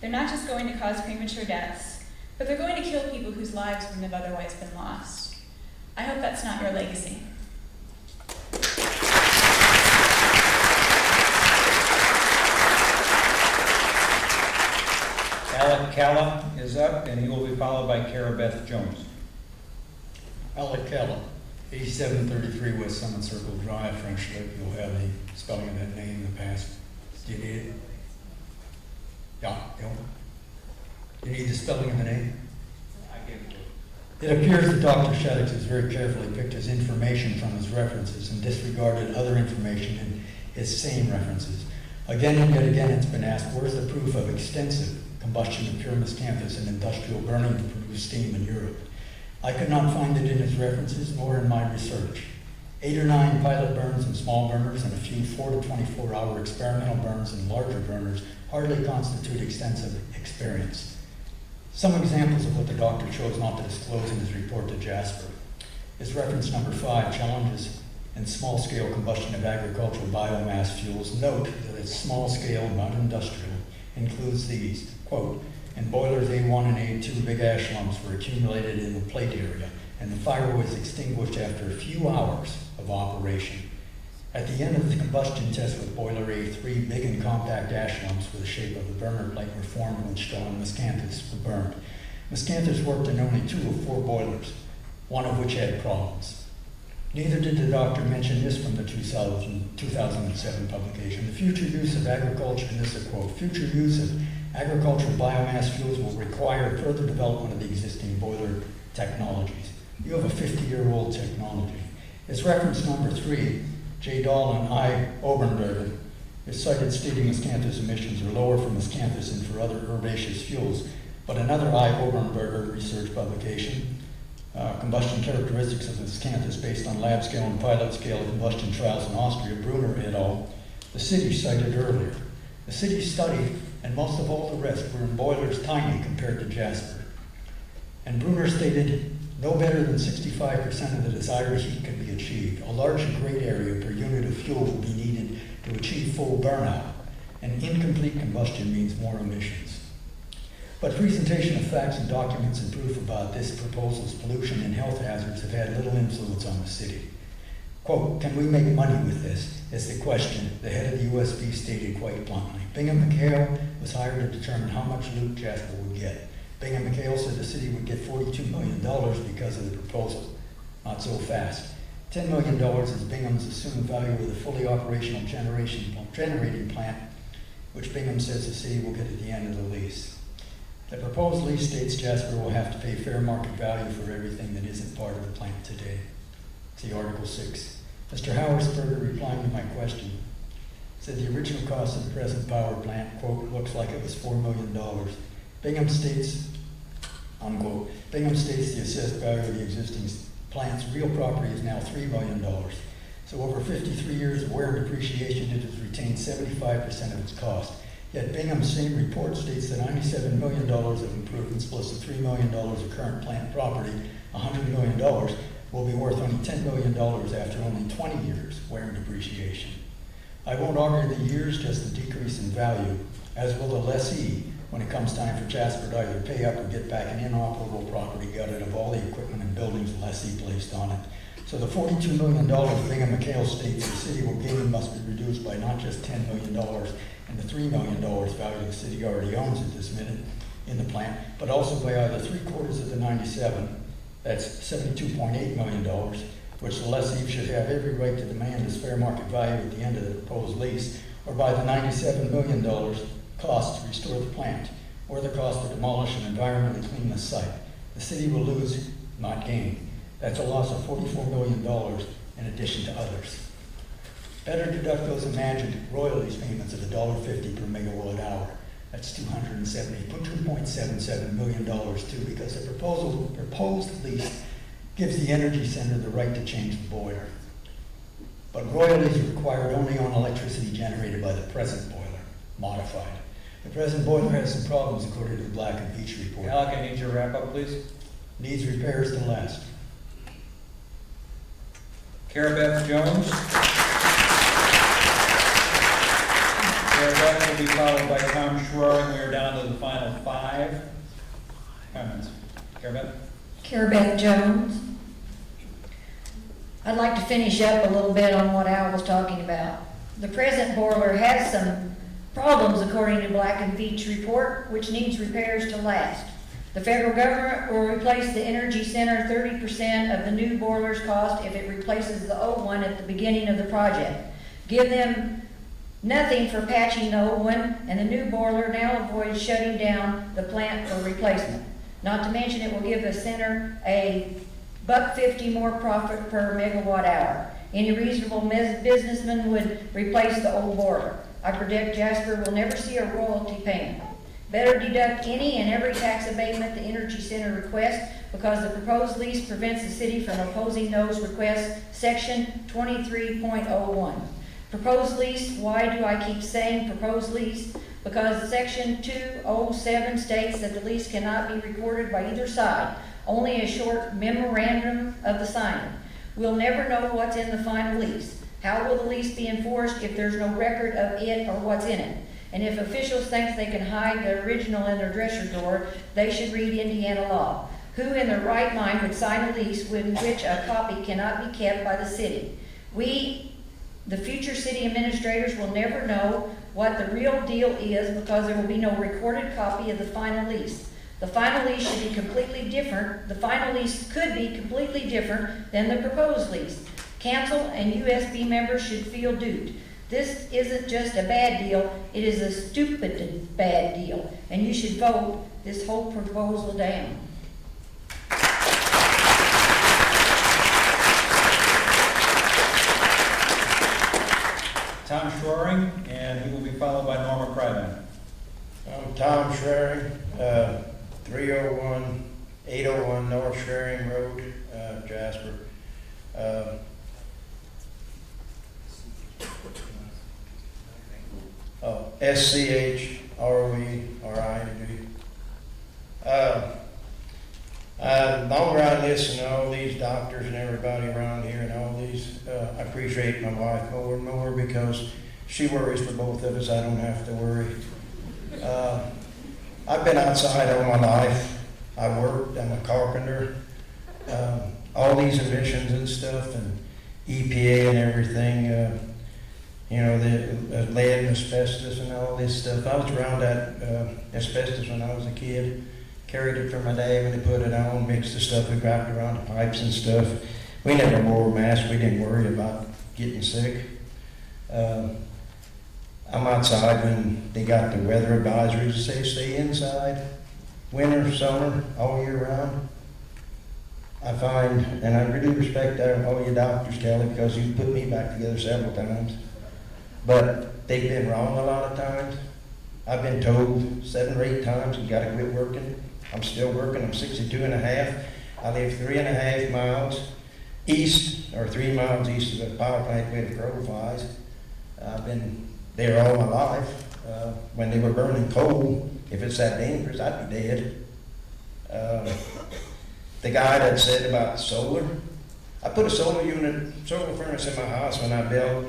They're not just going to cause premature deaths, but they're going to kill people whose lives wouldn't have otherwise been lost. I hope that's not your legacy. Alec Calla is up, and he will be followed by Cara Beth Jones. Alec Calla, 8733 West Summit Circle Drive, French Lick. You'll have the spelling of that name in the past. Do you need it? Yeah, you need the spelling of the name? I gave it to him. It appears that Dr. Shaddix has very carefully picked his information from his references and disregarded other information in his same references. Again and yet again it's been asked, where's the proof of extensive combustion of pure miscanthus and industrial burning to produce steam in Europe? I could not find it in his references nor in my research. 8 or 9 pilot burns and small burners and a few 4 to 24-hour experimental burns and larger burners hardly constitute extensive experience. Some examples of what the doctor chose not to disclose in his report to Jasper is reference number 5, challenges in small-scale combustion of agricultural biomass fuels. Note that it's small-scale, not industrial, includes these, quote, in boilers A1 and A2, big ash lumps were accumulated in the plate area, and the fire was extinguished after a few hours of operation. At the end of the combustion test with boiler A3, big and compact ash lumps with the shape of the burner plate were formed when straw and miscanthus were burned. Miscanthus worked in only 2 of 4 boilers, one of which had problems. Neither did the doctor mention this from the 2007 publication. The future use of agriculture, and this is a quote, future use of agricultural biomass fuels will require further development of the existing boiler technologies. You have a 50-year-old technology. It's reference number 3, J. Dahl and I. Oberberger, is cited stating miscanthus emissions are lower for miscanthus and for other herbaceous fuels, but another I. Oberberger research publication, combustion characteristics of miscanthus based on lab scale and pilot scale combustion trials in Austria, Brunner et al., the city cited earlier. The city study and most of all the rest were in boilers tiny compared to Jasper. And Brunner stated no better than 65% of the desired heat can be achieved. A larger grade area per unit of fuel will be needed to achieve full burnout, and incomplete combustion means more emissions. But presentation of facts and documents and proof about this proposal's pollution and health hazards have had little influence on the city. Quote, can we make money with this, is the question the head of the USB stated quite bluntly. Bingham McHale was hired to determine how much loot Jasper would get. Bingham McHale said the city would get $42 million because of the proposal. Not so fast. $10 million is Bingham's assumed value of the fully operational generating plant, which Bingham says the city will get at the end of the lease. The proposed lease states Jasper will have to pay fair market value for everything that isn't part of the plant today. See Article 6. Mr. Howersberger, replying to my question, said the original cost of the present power plant, quote, looks like it was $4 million. Bingham states, unquote, Bingham states the assessed value of the existing plant's real property is now $3 million. So over 53 years of wear and depreciation, it has retained 75% of its cost. Yet Bingham's same report states that $97 million of improvements plus the $3 million of current plant property, $100 million, will be worth only $10 million after only 20 years wear and depreciation. I won't argue the years, just the decrease in value, as will the lessee when it comes time for Jasper to either pay up or get back an inoperable property gutted of all the equipment and buildings the lessee placed on it. So the $42 million Bingham McHale states the city will gain must be reduced by not just $10 million and the $3 million value the city already owns at this minute in the plant, but also by either 3/4 of the 97, that's $72.8 million, which the lessee should have every right to demand as fair market value at the end of the proposed lease, or by the $97 million cost to restore the plant, or the cost to demolish and environmentally clean the site. The city will lose, not gain. That's a loss of $44 million in addition to others. Better deduct those imagined royalties payments of $1.50 per megawatt hour. That's $2.77 million too, because the proposed lease gives the Energy Center the right to change the boiler. But royalties are required only on electricity generated by the present boiler, modified. The present boiler has some problems according to the Black and Beach report. Alec, I need you to wrap up, please. Needs repairs to last. Carabeth Jones. Carabeth will be followed by Tom Schroer, and we are down to the final 5 comments. Carabeth? Carabeth Jones. I'd like to finish up a little bit on what Al was talking about. The present boiler has some problems according to Black and Veatch report, which needs repairs to last. The federal government will replace the Energy Center 30% of the new boiler's cost if it replaces the old one at the beginning of the project. Give them nothing for patching the old one, and the new boiler now avoids shutting down the plant for replacement. Not to mention it will give the center a $1.50 more profit per megawatt hour. Any reasonable businessman would replace the old boiler. I predict Jasper will never see a royalty payment. Better deduct any and every tax abatement the Energy Center requests, because the proposed lease prevents the city from opposing those requests. Section 23.01. Proposed lease. Why do I keep saying proposed lease? Because Section 207 states that the lease cannot be recorded by either side, only a short memorandum of the signing. We'll never know what's in the final lease. How will the lease be enforced if there's no record of it or what's in it? And if officials think they can hide the original in their dresser drawer, they should read Indiana law. Who in their right mind would sign a lease with which a copy cannot be kept by the city? We, the future city administrators, will never know what the real deal is, because there will be no recorded copy of the final lease. The final lease should be completely different. The final lease could be completely different than the proposed lease. Council and USB members should feel duped. This isn't just a bad deal, it is a stupid bad deal, and you should vote this whole proposal down. Tom Schroering, and he will be followed by Norma Kryland. I'm Tom Schroering, 801 North Schroering Road, Jasper. SCHROERING. The longer I listen to all these doctors and everybody around here and all these, I appreciate my wife more and more because she worries for both of us. I don't have to worry. I've been outside all my life. I worked, I'm a carpenter. All these emissions and stuff and EPA and everything, the lead and asbestos and all this stuff. I was around that asbestos when I was a kid. Carried it from my dad when they put it on, mixed the stuff, we wrapped around the pipes and stuff. We never wore masks, we didn't worry about getting sick. I'm outside when they got the weather advisories to say stay inside, winter, summer, all year round. I find, and I really respect all you doctors, Kelly, because you put me back together several times. But they've been wrong a lot of times. I've been told 7 or 8 times, you gotta quit working. I'm still working, I'm 62 and a half. I live 3.5 miles east, or 3 miles east of the power plant where the crow flies. I've been there all my life. When they were burning coal, if it's that dangerous, I'd be dead. The guy that said about solar, I put a solar furnace in my house when I built.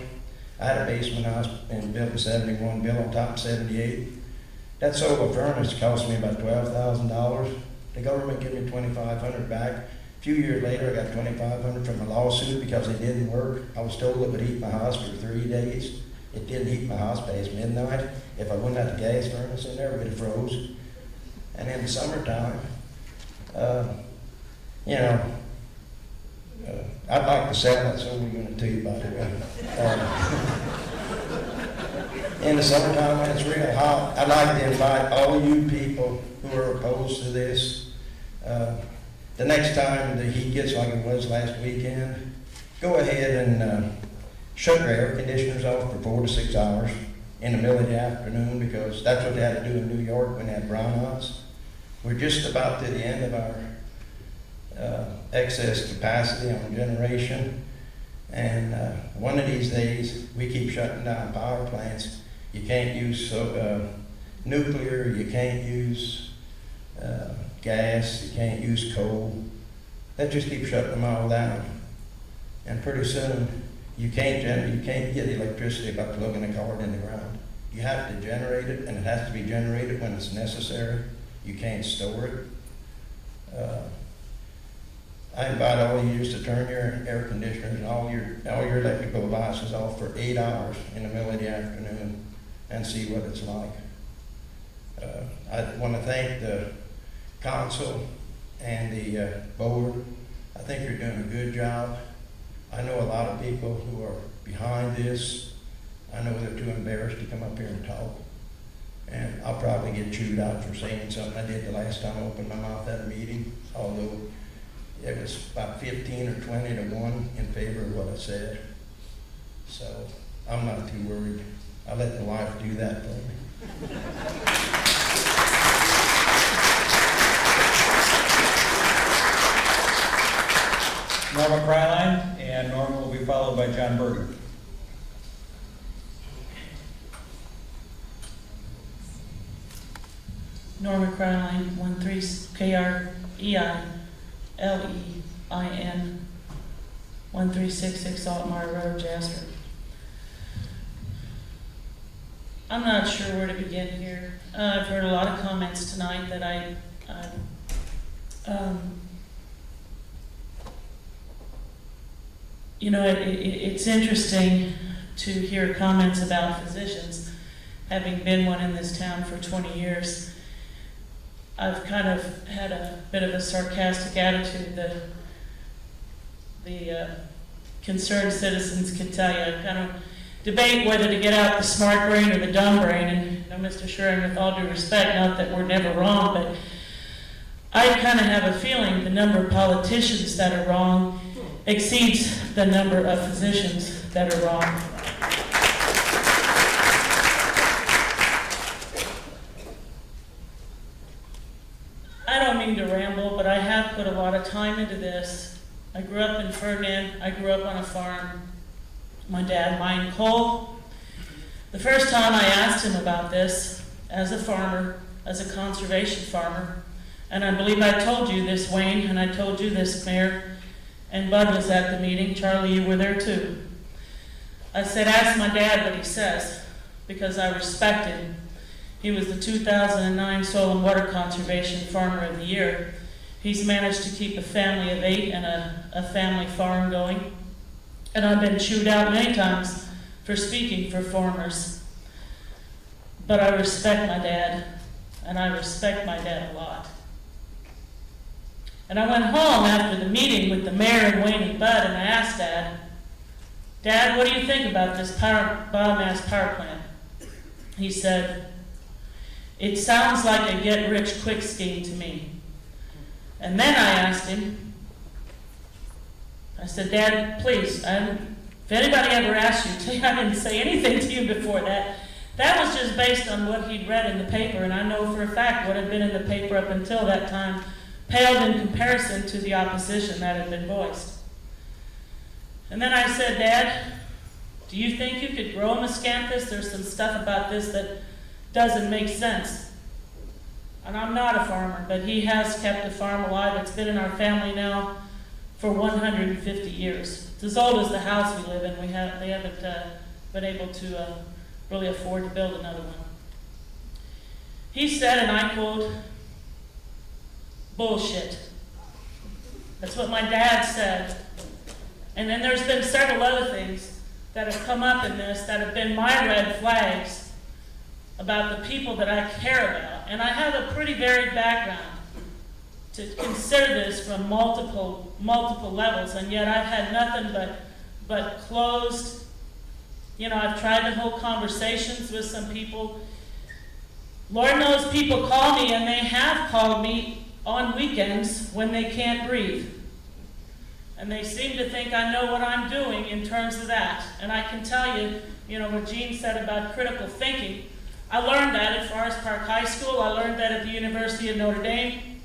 I had a basement house and built in 71, built on top of 78. That solar furnace cost me about $12,000. The government gave me $2,500 back. A few years later, I got $2,500 from a lawsuit because it didn't work. I was told it would heat my house for 3 days. It didn't heat my house past midnight. If I wouldn't have the gas furnace in there, it would have froze. And in the summertime, I'd like to sell that solar unit to you, by the way. In the summertime when it's real hot, I'd like to invite all you people who are opposed to this. The next time the heat gets like it was last weekend, go ahead and shut your air conditioners off for 4 to 6 hours in the middle of the afternoon, because that's what they had to do in New York when they had brownouts. We're just about to the end of our excess capacity on generation, and one of these days we keep shutting down power plants. You can't use nuclear, you can't use gas, you can't use coal. That just keeps shutting them all down, and pretty soon you can't get electricity by plugging a cord in the ground. You have to generate it, and it has to be generated when it's necessary. You can't store it. I invite all of you to turn your air conditioners and all your electrical devices off for 8 hours in the middle of the afternoon and see what it's like. I want to thank the council and the board. I think you're doing a good job. I know a lot of people who are behind this. I know they're too embarrassed to come up here and talk. And I'll probably get chewed out for saying something I did the last time I opened my mouth at a meeting, although it was about 15 or 20 to 1 in favor of what I said. So I'm not too worried. I let the wife do that for me. Norma Kryline, and Norma will be followed by John Berger. Norma Kryline, 13 KREILEIN, 1366 Altmar Road, Jasper. I'm not sure where to begin here. I've heard a lot of comments tonight that it's interesting to hear comments about physicians. Having been one in this town for 20 years, I've kind of had a bit of a sarcastic attitude. The concerned citizens could tell you. I kind of debate whether to get out the smart brain or the dumb brain, and you know, Mr. Shuren, with all due respect, not that we're never wrong, but I kind of have a feeling the number of politicians that are wrong exceeds the number of physicians that are wrong. I don't mean to ramble, but I have put a lot of time into this. I grew up in Ferdinand. I grew up on a farm. My dad mined coal. The first time I asked him about this, as a farmer, as a conservation farmer, and I believe I told you this, Wayne, and I told you this, Mayor, and Bud was at the meeting. Charlie, you were there too. I said, ask my dad what he says, because I respect him. He was the 2009 Soil and Water Conservation Farmer of the Year. He's managed to keep a family of 8 and a family farm going. And I've been chewed out many times for speaking for farmers. But I respect my dad, and I respect my dad a lot. And I went home after the meeting with the mayor and Wayne and Bud, and I asked Dad, Dad, what do you think about this biomass power plant? He said, it sounds like a get-rich-quick scheme to me. And then I asked him, I said, Dad, please, if anybody ever asked you, I didn't say anything to you before that. That was just based on what he'd read in the paper, and I know for a fact what had been in the paper up until that time paled in comparison to the opposition that had been voiced. And then I said, Dad, do you think you could grow a miscanthus? There's some stuff about this that doesn't make sense. And I'm not a farmer, but he has kept a farm alive. It's been in our family now for 150 years. It's as old as the house we live in. They haven't been able to really afford to build another one. He said, and I quote, bullshit. That's what my dad said. And then there's been several other things that have come up in this that have been my red flags about the people that I care about. And I have a pretty varied background to consider this from multiple levels, and yet I've had nothing but closed, I've tried to hold conversations with some people. Lord knows people call me, and they have called me on weekends when they can't breathe. And they seem to think I know what I'm doing in terms of that. And I can tell you, what Gene said about critical thinking, I learned that at Forest Park High School. I learned that at the University of Notre Dame.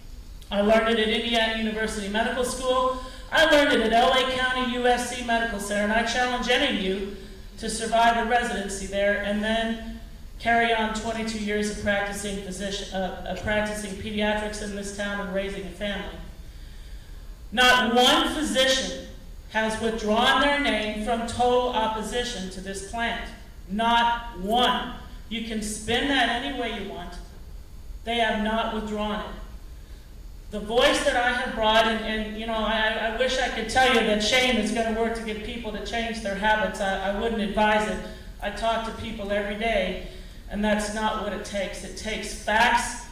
I learned it at Indiana University Medical School. I learned it at LA County USC Medical Center. And I challenge any of you to survive a residency there and then carry on 22 years of practicing pediatrics in this town and raising a family. Not one physician has withdrawn their name from total opposition to this plant. Not one. You can spin that any way you want. They have not withdrawn it. The voice that I have brought, I wish I could tell you that Shane is going to work to get people to change their habits. I wouldn't advise it. I talk to people every day, and that's not what it takes. It takes facts.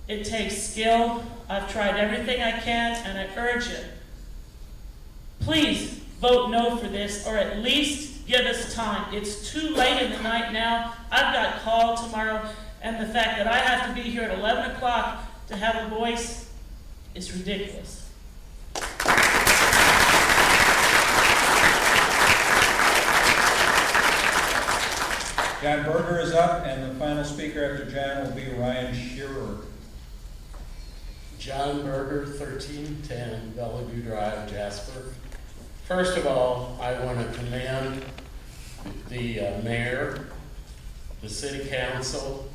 It takes skill. I've tried everything I can, and I urge you, please vote no for this, or at least give us time. It's too late in the night now. I've got call tomorrow, and the fact that I have to be here at 11 o'clock to have a voice is ridiculous. John Berger is up, and the final speaker after John will be Ryan Shearer. John Berger, 1310 Bellevue Drive, Jasper. First of all, I want to commend the mayor, the city council,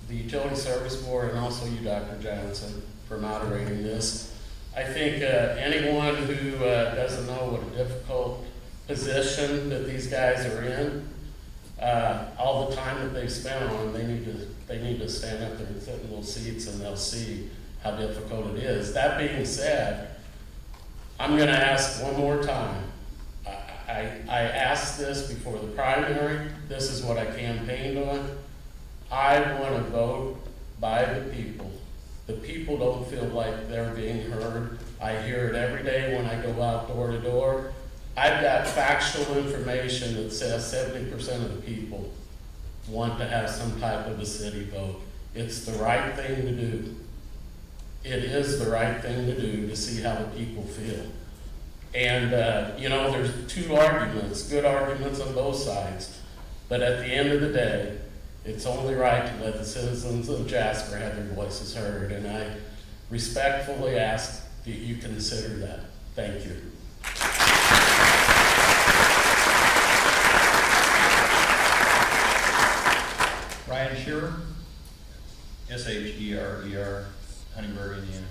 the utility service board, and also you, Dr. Johnson, for moderating this. I think anyone who doesn't know what a difficult position that these guys are in, all the time that they've spent on them, they need to stand up there and sit in those seats, and they'll see how difficult it is. That being said, I'm going to ask one more time. I asked this before the primary. This is what I campaigned on. I want to vote by the people. The people don't feel like they're being heard. I hear it every day when I go out door to door. I've got factual information that says 70% of the people want to have some type of a city vote. It's the right thing to do. It is the right thing to do to see how the people feel. And, there's two arguments, good arguments on both sides. But at the end of the day, it's only right to let the citizens of Jasper have their voices heard. And I respectfully ask that you consider that. Thank you. Ryan Shearer, S-H-E-R-E-R, Huntingburg, Indiana.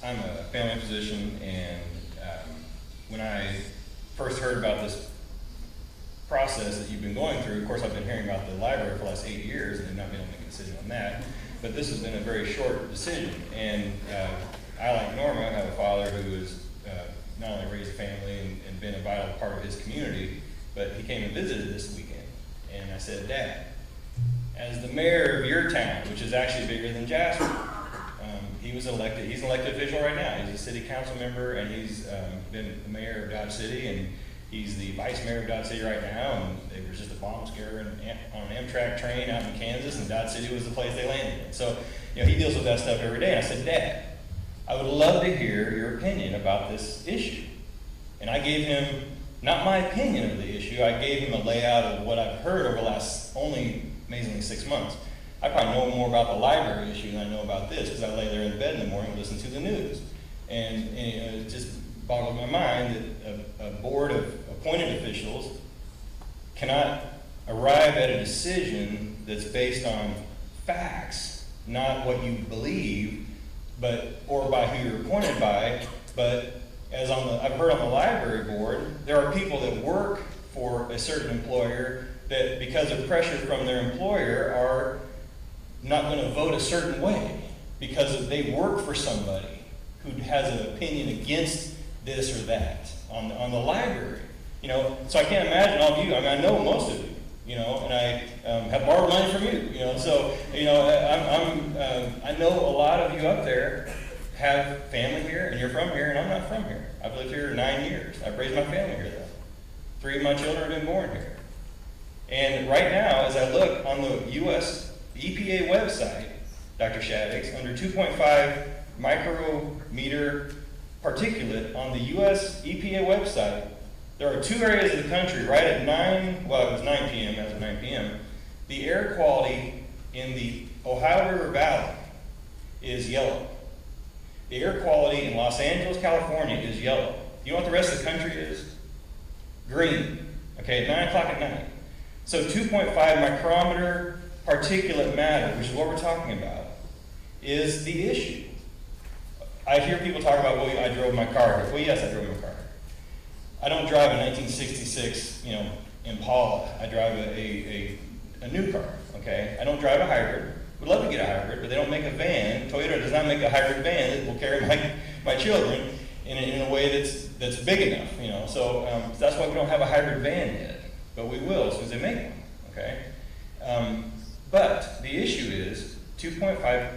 I'm a family physician, and when I first heard about this process that you've been going through, of course I've been hearing about the library for the last 8 years and not been able to make a decision on that, but this has been a very short decision. And I, like Norma, have a father who has not only raised a family and been a vital part of his community, but he came and visited this weekend. And I said, Dad, as the mayor of your town, which is actually bigger than Jasper, he's an elected official right now. He's a city council member, and he's been the mayor of Dodge City, and he's the vice mayor of Dodge City right now. And there was just a bomb scare on an Amtrak train out in Kansas, and Dodge City was the place they landed in. So, he deals with that stuff every day. And I said, Dad, I would love to hear your opinion about this issue. And I gave him, not my opinion of the issue, I gave him a layout of what I've heard over the last only amazingly 6 months. I probably know more about the library issue than I know about this, because I lay there in bed in the morning and listen to the news. And it just boggles my mind that a board of appointed officials cannot arrive at a decision that's based on facts, not what you believe, or by who you're appointed by. But as I've heard on the library board, there are people that work for a certain employer that, because of pressure from their employer, are not going to vote a certain way because they work for somebody who has an opinion against this or that on the library. So I can't imagine all of you. I mean, I know most of you, and I have borrowed money from you, So, I know a lot of you up there have family here, and you're from here, and I'm not from here. I've lived here 9 years. I've raised my family here, though. 3 of my children have been born here. And right now, as I look on the U.S. EPA website, Dr. Shaddix, under 2.5 micrometer particulate on the U.S. EPA website, there are 2 areas of the country right at 9 p.m., as of 9 p.m., the air quality in the Ohio River Valley is yellow. The air quality in Los Angeles, California is yellow. You know what the rest of the country is? Green, at 9 o'clock at night. So 2.5 micrometer particulate matter, which is what we're talking about, is the issue. I hear people talk about, I drove my car here. Well, yes, I drove my car here. I don't drive a 1966, Impala. I drive a new car, I don't drive a hybrid. Would love to get a hybrid, but they don't make a van. Toyota does not make a hybrid van that will carry my children in a way that's big enough, So that's why we don't have a hybrid van yet, but we will as soon as they make one, But the issue is 2.5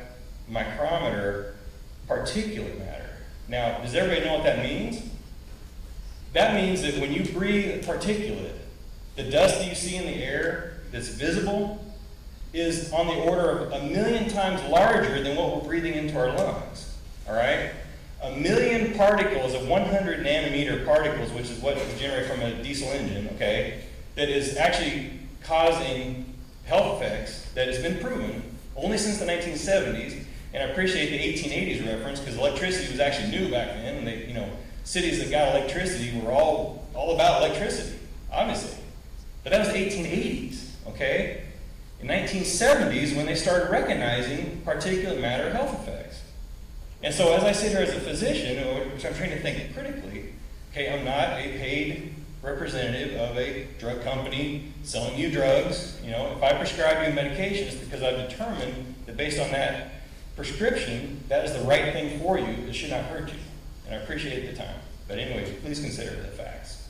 micrometer particulate matter. Now, does everybody know what that means? That means that when you breathe particulate, the dust that you see in the air that's visible is on the order of 1,000,000 times larger than what we're breathing into our lungs, all right? 1,000,000 particles of 100 nanometer particles, which is what is generated from a diesel engine, that is actually causing health effects that has been proven only since the 1970s. And I appreciate the 1880s reference, because electricity was actually new back then, and cities that got electricity were all about electricity, obviously. But that was the 1880s, In 1970s, when they started recognizing particulate matter health effects. And so as I sit here as a physician, which I'm trained to think critically, I'm not a paid representative of a drug company selling you drugs. If I prescribe you medication, it's because I've determined that based on that prescription, that is the right thing for you. It should not hurt you. And I appreciate the time. But anyway, please consider the facts.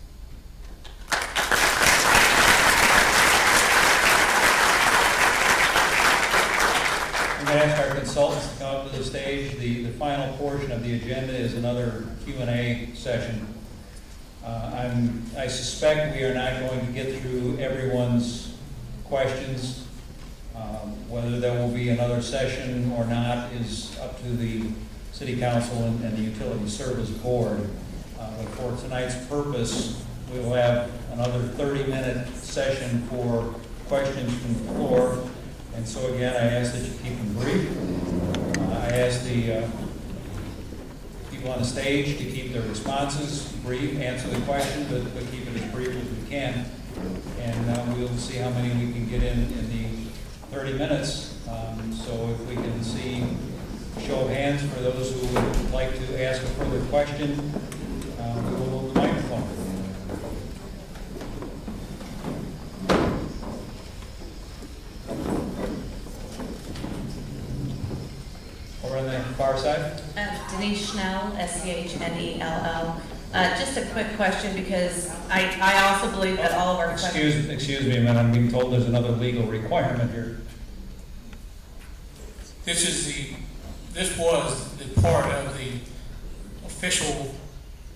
I'm going to ask our consultants to come up to the stage. The final portion of the agenda is another Q&A session. I suspect we are not going to get through everyone's questions. Whether there will be another session or not is up to the City Council and the Utility Service Board. But for tonight's purpose, we will have another 30-minute session for questions from the floor. And so again, I ask that you keep them brief. I ask the people on the stage to keep their responses brief, answer the question, but keep it as brief as we can. And we'll see how many we can get in the 30 minutes. So if we can see a show of hands for those who would like to ask a further question, we will move the microphone. Over on the far side. Denise Schnell, Schnell. Just a quick question, because I also believe that all of our questions... Excuse me a minute, I'm being told there's another legal requirement here. This was the part of the official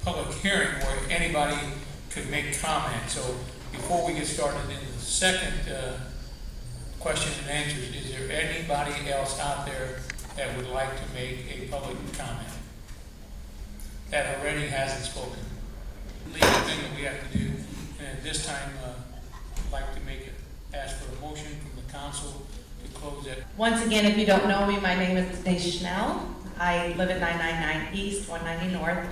public hearing where anybody could make comment. So before we get started in the second question and answers, is there anybody else out there that would like to make a public comment that already hasn't spoken? Legal thing that we have to do, and at this time, I'd like to ask for a motion from the council to close it. Once again, if you don't know me, my name is Denise Schnell. I live at 999 East, 190 North.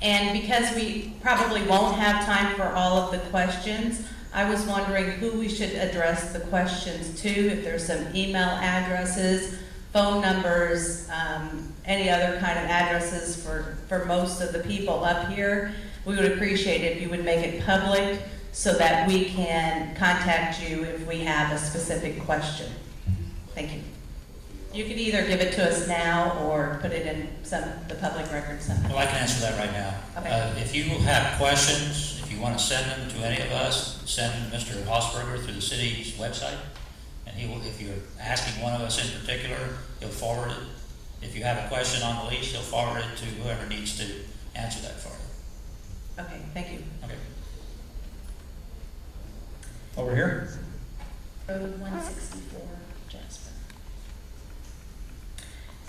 And because we probably won't have time for all of the questions, I was wondering who we should address the questions to, if there's some email addresses, phone numbers, any other kind of addresses for most of the people up here. We would appreciate it if you would make it public so that we can contact you if we have a specific question. Thank you. You could either give it to us now or put it in the public record somewhere. Well, I can answer that right now. Okay. If you have questions, if you want to send them to any of us, send them to Mr. Hausberger through the city's website. And he will, if you're asking one of us in particular, he'll forward it. If you have a question on the lease, he'll forward it to whoever needs to answer that for you. Okay, thank you. Okay. Over here. Road 164, Jasper.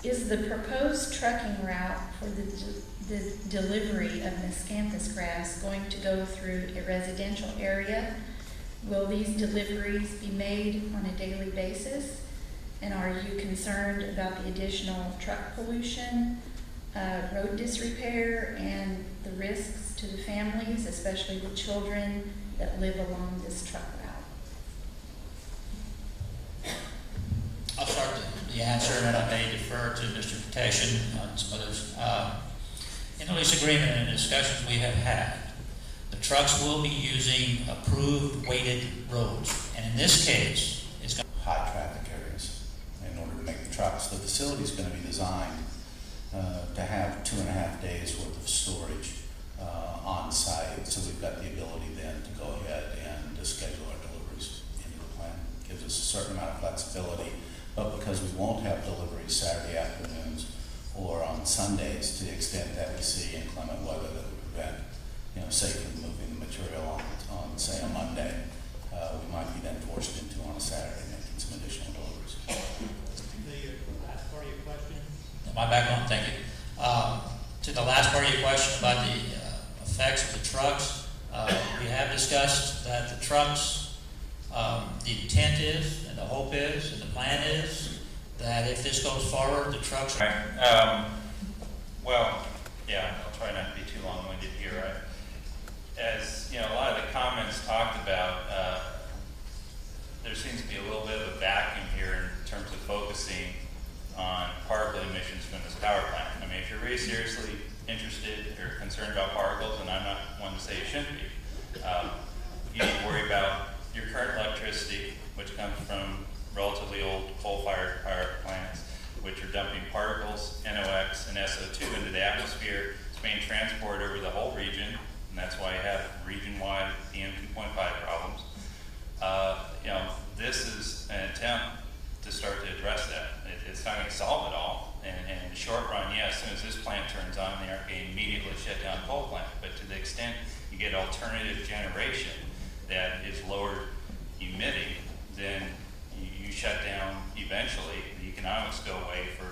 Is the proposed trucking route for the delivery of miscanthus grass going to go through a residential area? Will these deliveries be made on a daily basis? And are you concerned about the additional truck pollution, road disrepair, and the risks to the families, especially the children that live along this truck route? I'll start the answer, and then I may defer to Mr. Protection on some others. In the lease agreement and the discussions we have had, the trucks will be using approved weighted roads. And in this case, it's going to high traffic areas in order to make the trucks. The facility is going to be designed to have 2.5 days worth of storage on site. So we've got the ability then to go ahead and to schedule our deliveries into the plan. It gives us a certain amount of flexibility, but because we won't have deliveries Saturday afternoons or on Sundays, to the extent that we see inclement weather that would prevent safely moving the material on say a Monday, we might be then forced into on a Saturday making some additional deliveries. The last part of your question? My background, thank you. To the last part of your question about the effects of the trucks, we have discussed that the trucks, the intent is, and the hope is, and the plan is, that if this goes forward, the trucks... Right. Well, yeah, I'll try not to be too long-winded here. As you know, a lot of the comments talked about, there seems to be a little bit of a vacuum here in terms of focusing on particle emissions from this power plant. I mean, if you're really seriously interested or concerned about particles, and I'm not one to say you shouldn't be, you need to worry about your current electricity, which comes from relatively old coal-fired power plants, which are dumping particles, NOx, and SO2 into the atmosphere. It's being transported over the whole region, and that's why you have region-wide PM 2.5 problems. This is an attempt to start to address that. It's not going to solve it all. And in the short run, yes, as soon as this plant turns on, they aren't going to immediately shut down the coal plant. But but to the extent you get alternative generation that is lower emitting, then you shut down eventually. The economics go away for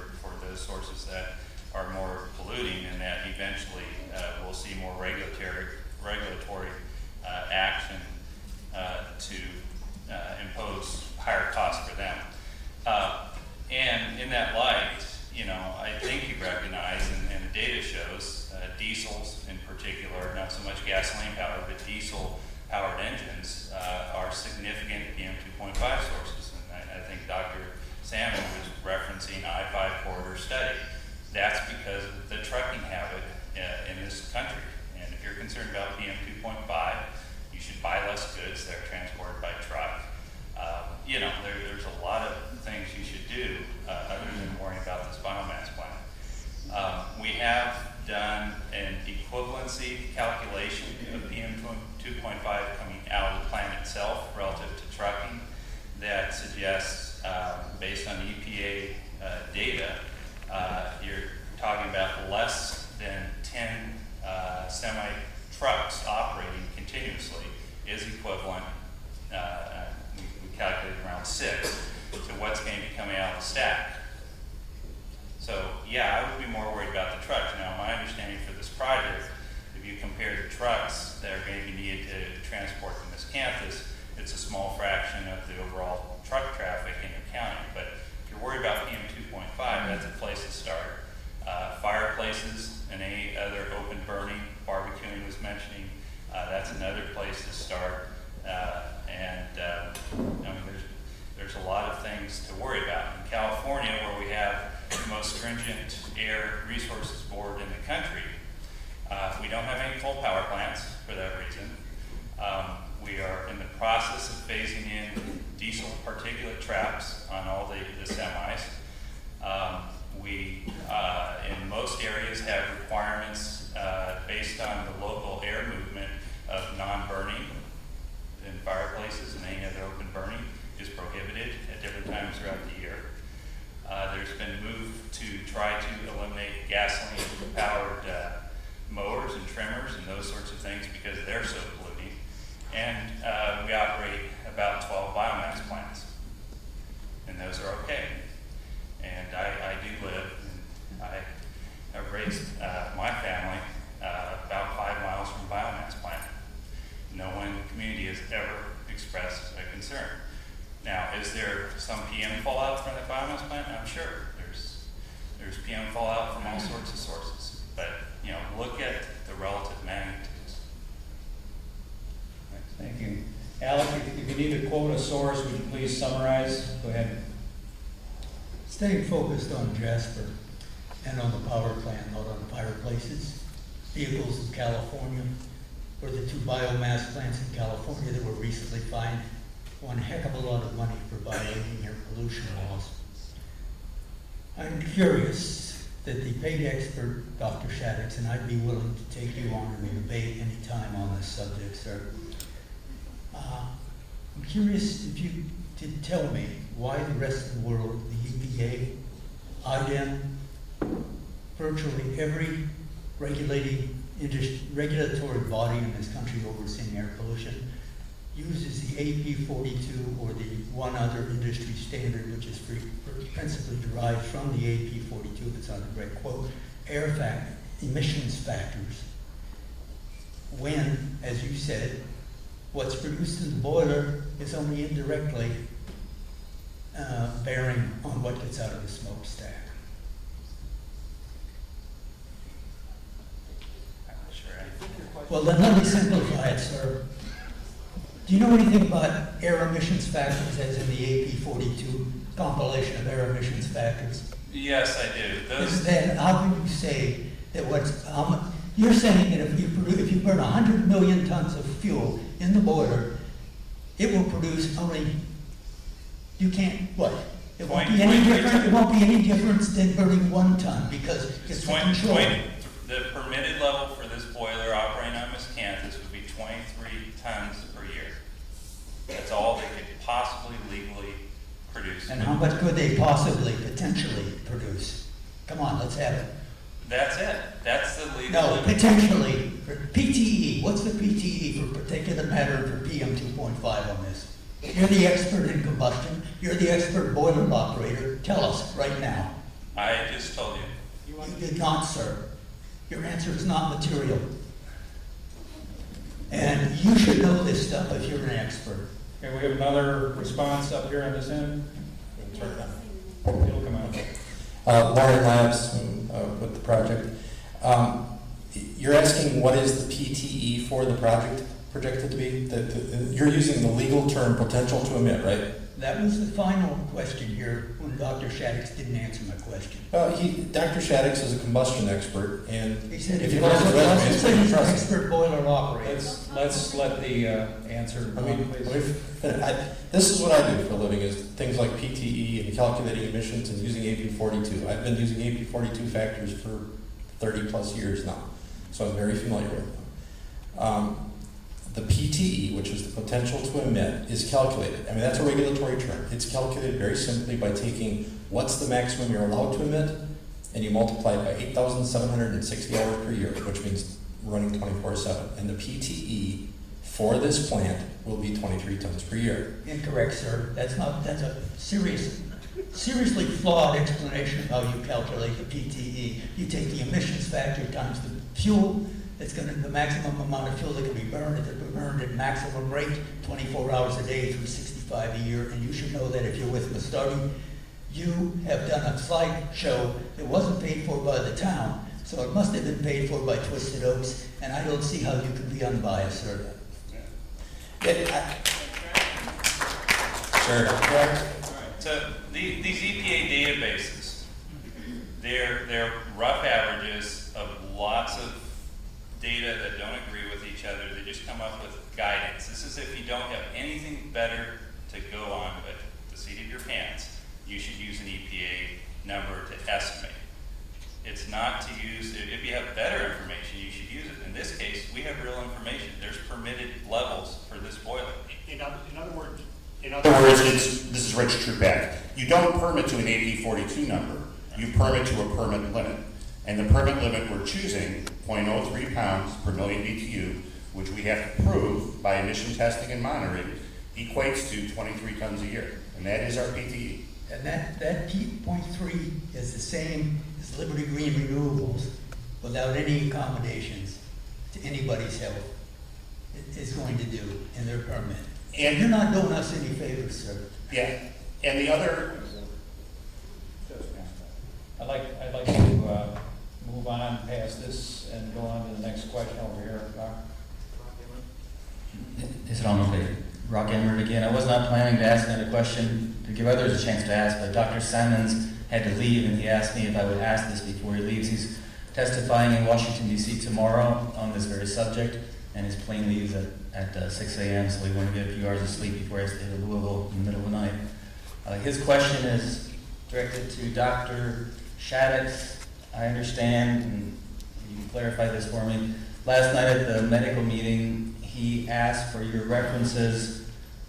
those sources that are more polluting, and that eventually we'll see more regulatory action to impose higher costs for them. And in that light, you know, I think you recognize, and the data shows, diesels in particular, not so much gasoline powered, but diesel powered engines are significant PM 2.5 sources. And I think Dr. Salmon was referencing I-5 corridor study. That's because of the trucking habit in this country. And if you're concerned about PM 2.5, you should buy less goods that are transported by truck. You know, there's a lot of things you should do other than worrying about this biomass plant. We have done an equivalency calculation of PM 2.5 coming out of the plant itself relative to trucking that suggests, based on EPA data, you're talking about less than 10 semi-trucks operating continuously is equivalent, we calculated around 6, to what's going to be coming out of the stack. So yeah, I would be more worried about the trucks. Now, my understanding for this project, if you compare the trucks that are going to be needed to transport from this campus, it's a small fraction of the overall truck traffic in your county. But if you're worried about PM 2.5, that's a place to start. Fireplaces and any other open burning, barbecuing was mentioning, that's another place to start. I mean, there's a lot of things to worry about. In California, where we have the most stringent air resources board in the country, we don't have any coal power plants for that reason. We are in the process of phasing in diesel particulate traps on all the semis. We, in most areas, have requirements based on the local air movement of non-burning in fireplaces, and any other open burning is prohibited at different times throughout the year. There's been a move to try to eliminate gasoline-powered mowers and trimmers and those sorts of things because they're so polluting. And we operate about 12 biomass plants, and those are okay. And I do live, and I have raised my family about 5 miles from a biomass plant. No one in the community has ever expressed a concern. Now, is there some PM fallout from the biomass plant? I'm sure. There's PM fallout from all sorts of sources. But, you know, look at the relative magnitudes. Thank you. Alec, if you need to quote a source, would you please summarize? Go ahead. Staying focused on Jasper and on the power plant, not on fireplaces, vehicles in California, or the 2 biomass plants in California that were recently fined one heck of a lot of money for violating air pollution laws. I'm curious that the paid expert, Dr. Shaddix, and I'd be willing to take you on in a debate any time on this subject, sir. I'm curious if you could tell me why the rest of the world, the EPA, IDEM, virtually every regulatory body in this country overseeing air pollution uses the AP42 or the one other industry standard, which is principally derived from the AP42, that's on the great quote, emissions factors, when, as you said, what's produced in the boiler is only indirectly bearing on what gets out of the smokestack. Well, then let me simplify it, sir. Do you know anything about air emissions factors as in the AP42 compilation of air emissions factors? Yes, I do. Then how can you say that you're saying that if you burn 100 million tons of fuel in the boiler, it will produce only, you can't, what? It won't be any different. It won't be any difference than burning 1 ton because it's controlled. The permitted level for this boiler operating on this campus would be 23 tons per year. That's all they could possibly legally produce. And how much could they possibly, potentially produce? Come on, let's have it. That's it. That's the legal No, limit. potentially PTE, what's the PTE for particulate matter and for PM 2.5 on this? You're the expert in combustion. You're the expert boiler operator. Tell us right now. I just told you. You did not, sir. Your answer is not material. And you should know this stuff if you're an expert. Okay, we have another response up here on this end. It'll come out. Lauren Labs with the project. You're asking what is the PTE for the project projected to be? You're using the legal term potential to emit, right? That was the final question here when Dr. Shaddix didn't answer my question. Dr. Shaddix is a combustion expert, and He said if he's you look at his resume, it's pretty an impressive. expert boiler operator. Let's let the answer. This is what I do for a living, is things like PTE and calculating emissions and using AP42. I've been using AP42 factors for 30 plus years now, so I'm very familiar with them. The PTE, which is the potential to emit, is calculated. I mean, that's a regulatory term. It's calculated very simply by taking what's the maximum you're allowed to emit, and you multiply it by 8,760 hours per year, which means running 24/7. And the PTE for this plant will be 23 tons per year. Incorrect, sir. That's a seriously flawed explanation of how you calculate the PTE. You take the emissions factor times the fuel. It's going to the maximum amount of fuel that can be burned. If it can be burned at maximum rate, 24 hours a day, 365 a year. And you should know that if you're with Mastardi, you have done a slideshow that wasn't paid for by the town, so it must have been paid for by Twisted Oaks. And I don't see how you can be unbiased, sir. Sure. Correct. So these EPA databases, they're rough averages of lots of data that don't agree with each other. They just come up with guidance. This is if you don't have anything better to go on but the seat of your pants, you should use an EPA number to estimate. It's not to use, if you have better information, you should use it. In this case, we have real information. There's permitted levels for this boiler. In other words, this is Rich Trubeck. You don't permit to an AP42 number. You permit to a permit limit. And the permit limit we're choosing, 0.03 pounds per million BTU, which we have to prove by emission testing and monitoring, equates to 23 tons a year. And that is our PTE. And that 0.3 is the same as Liberty Green Renewables without any accommodations to anybody's health. It is going to do in their permit. And you're not doing us any favors, sir. Yeah. And the other... I'd like to move on past this and go on to the next question over here. Is it on? Okay. Rock Emmert again. I was not planning to ask another question to give others a chance to ask, but Dr. Simons had to leave and he asked me if I would ask this before he leaves. He's testifying in Washington, D.C. tomorrow on this very subject, and his plane leaves at 6 a.m., so he wanted to get a few hours of sleep before he has to hit Louisville in the middle of the night. His question is directed to Dr. Shaddix. I understand, and you can clarify this for me. Last night at the medical meeting, he asked for your references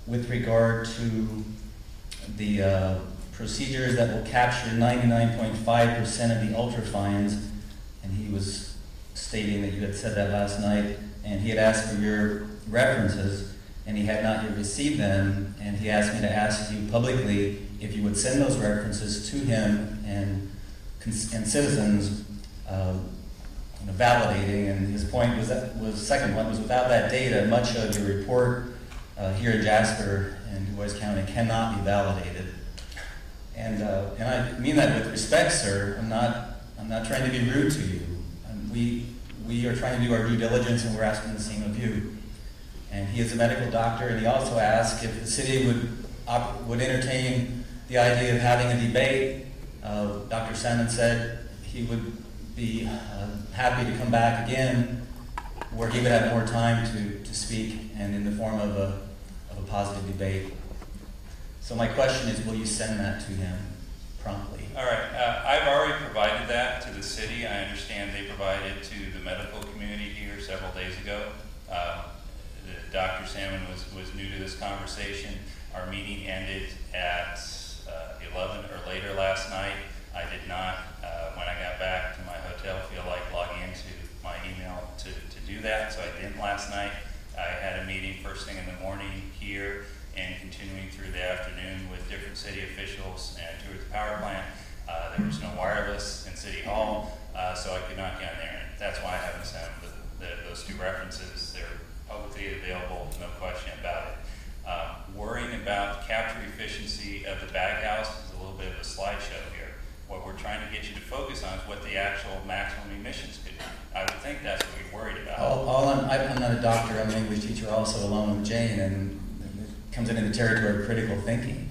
with regard to the procedures that will capture 99.5% of the ultrafines, and he was stating that you had said that last night, and he had asked for your references, and he had not yet received them, and he asked me to ask you publicly if you would send those references to him and citizens validating, and his point second point was without that data, much of your report here in Jasper and DuBois County cannot be validated. And I mean that with respect, sir. I'm not trying to be rude to you. We are trying to do our due diligence, and we're asking the same of you. And he is a medical doctor, and he also asked if the city would entertain the idea of having a debate. Dr. Salmon said he would be happy to come back again where he would have more time to speak and in the form of a positive debate. So my question is, will you send that to him promptly? All right, I've already provided that to the city. I understand they provided to the medical community here several days ago. Dr. Salmon was new to this conversation. Our meeting ended at 11 or later last night. I did not, when I got back to my hotel, feel like logging into my email to do that, so first thing in the morning here and continuing through the afternoon with different city officials and toured the power plant. There was no wireless in City Hall, so I could not get in there. And that's why I haven't sent those two references. They're publicly available, no question about it. Worrying about capture efficiency of the bag house is a little bit of a slideshow here. What we're trying to get you to focus on is what the actual maximum emissions could be. I would think that's what you're worried about. I'm not a doctor, I'm an English teacher also, along with Jane, and it comes into the territory of critical thinking.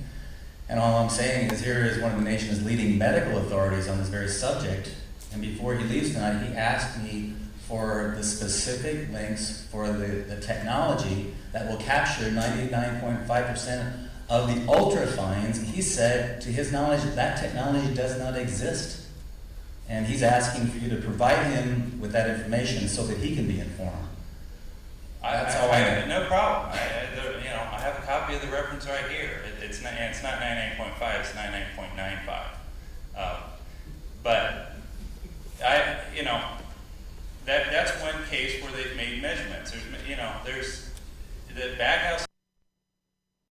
And all I'm saying is here is one of the nation's leading medical authorities on this very subject, and before he leaves tonight, he asked me for the specific links for the technology that will capture 99.5% of the ultrafines. He said, to his knowledge, that technology does not exist. And he's asking for you to provide him with that information so that he can be informed. That's all I know. No problem. I have a copy of the reference right here. It's not 99.5, it's 99.95. But that's one case where they've made measurements. There's the bag house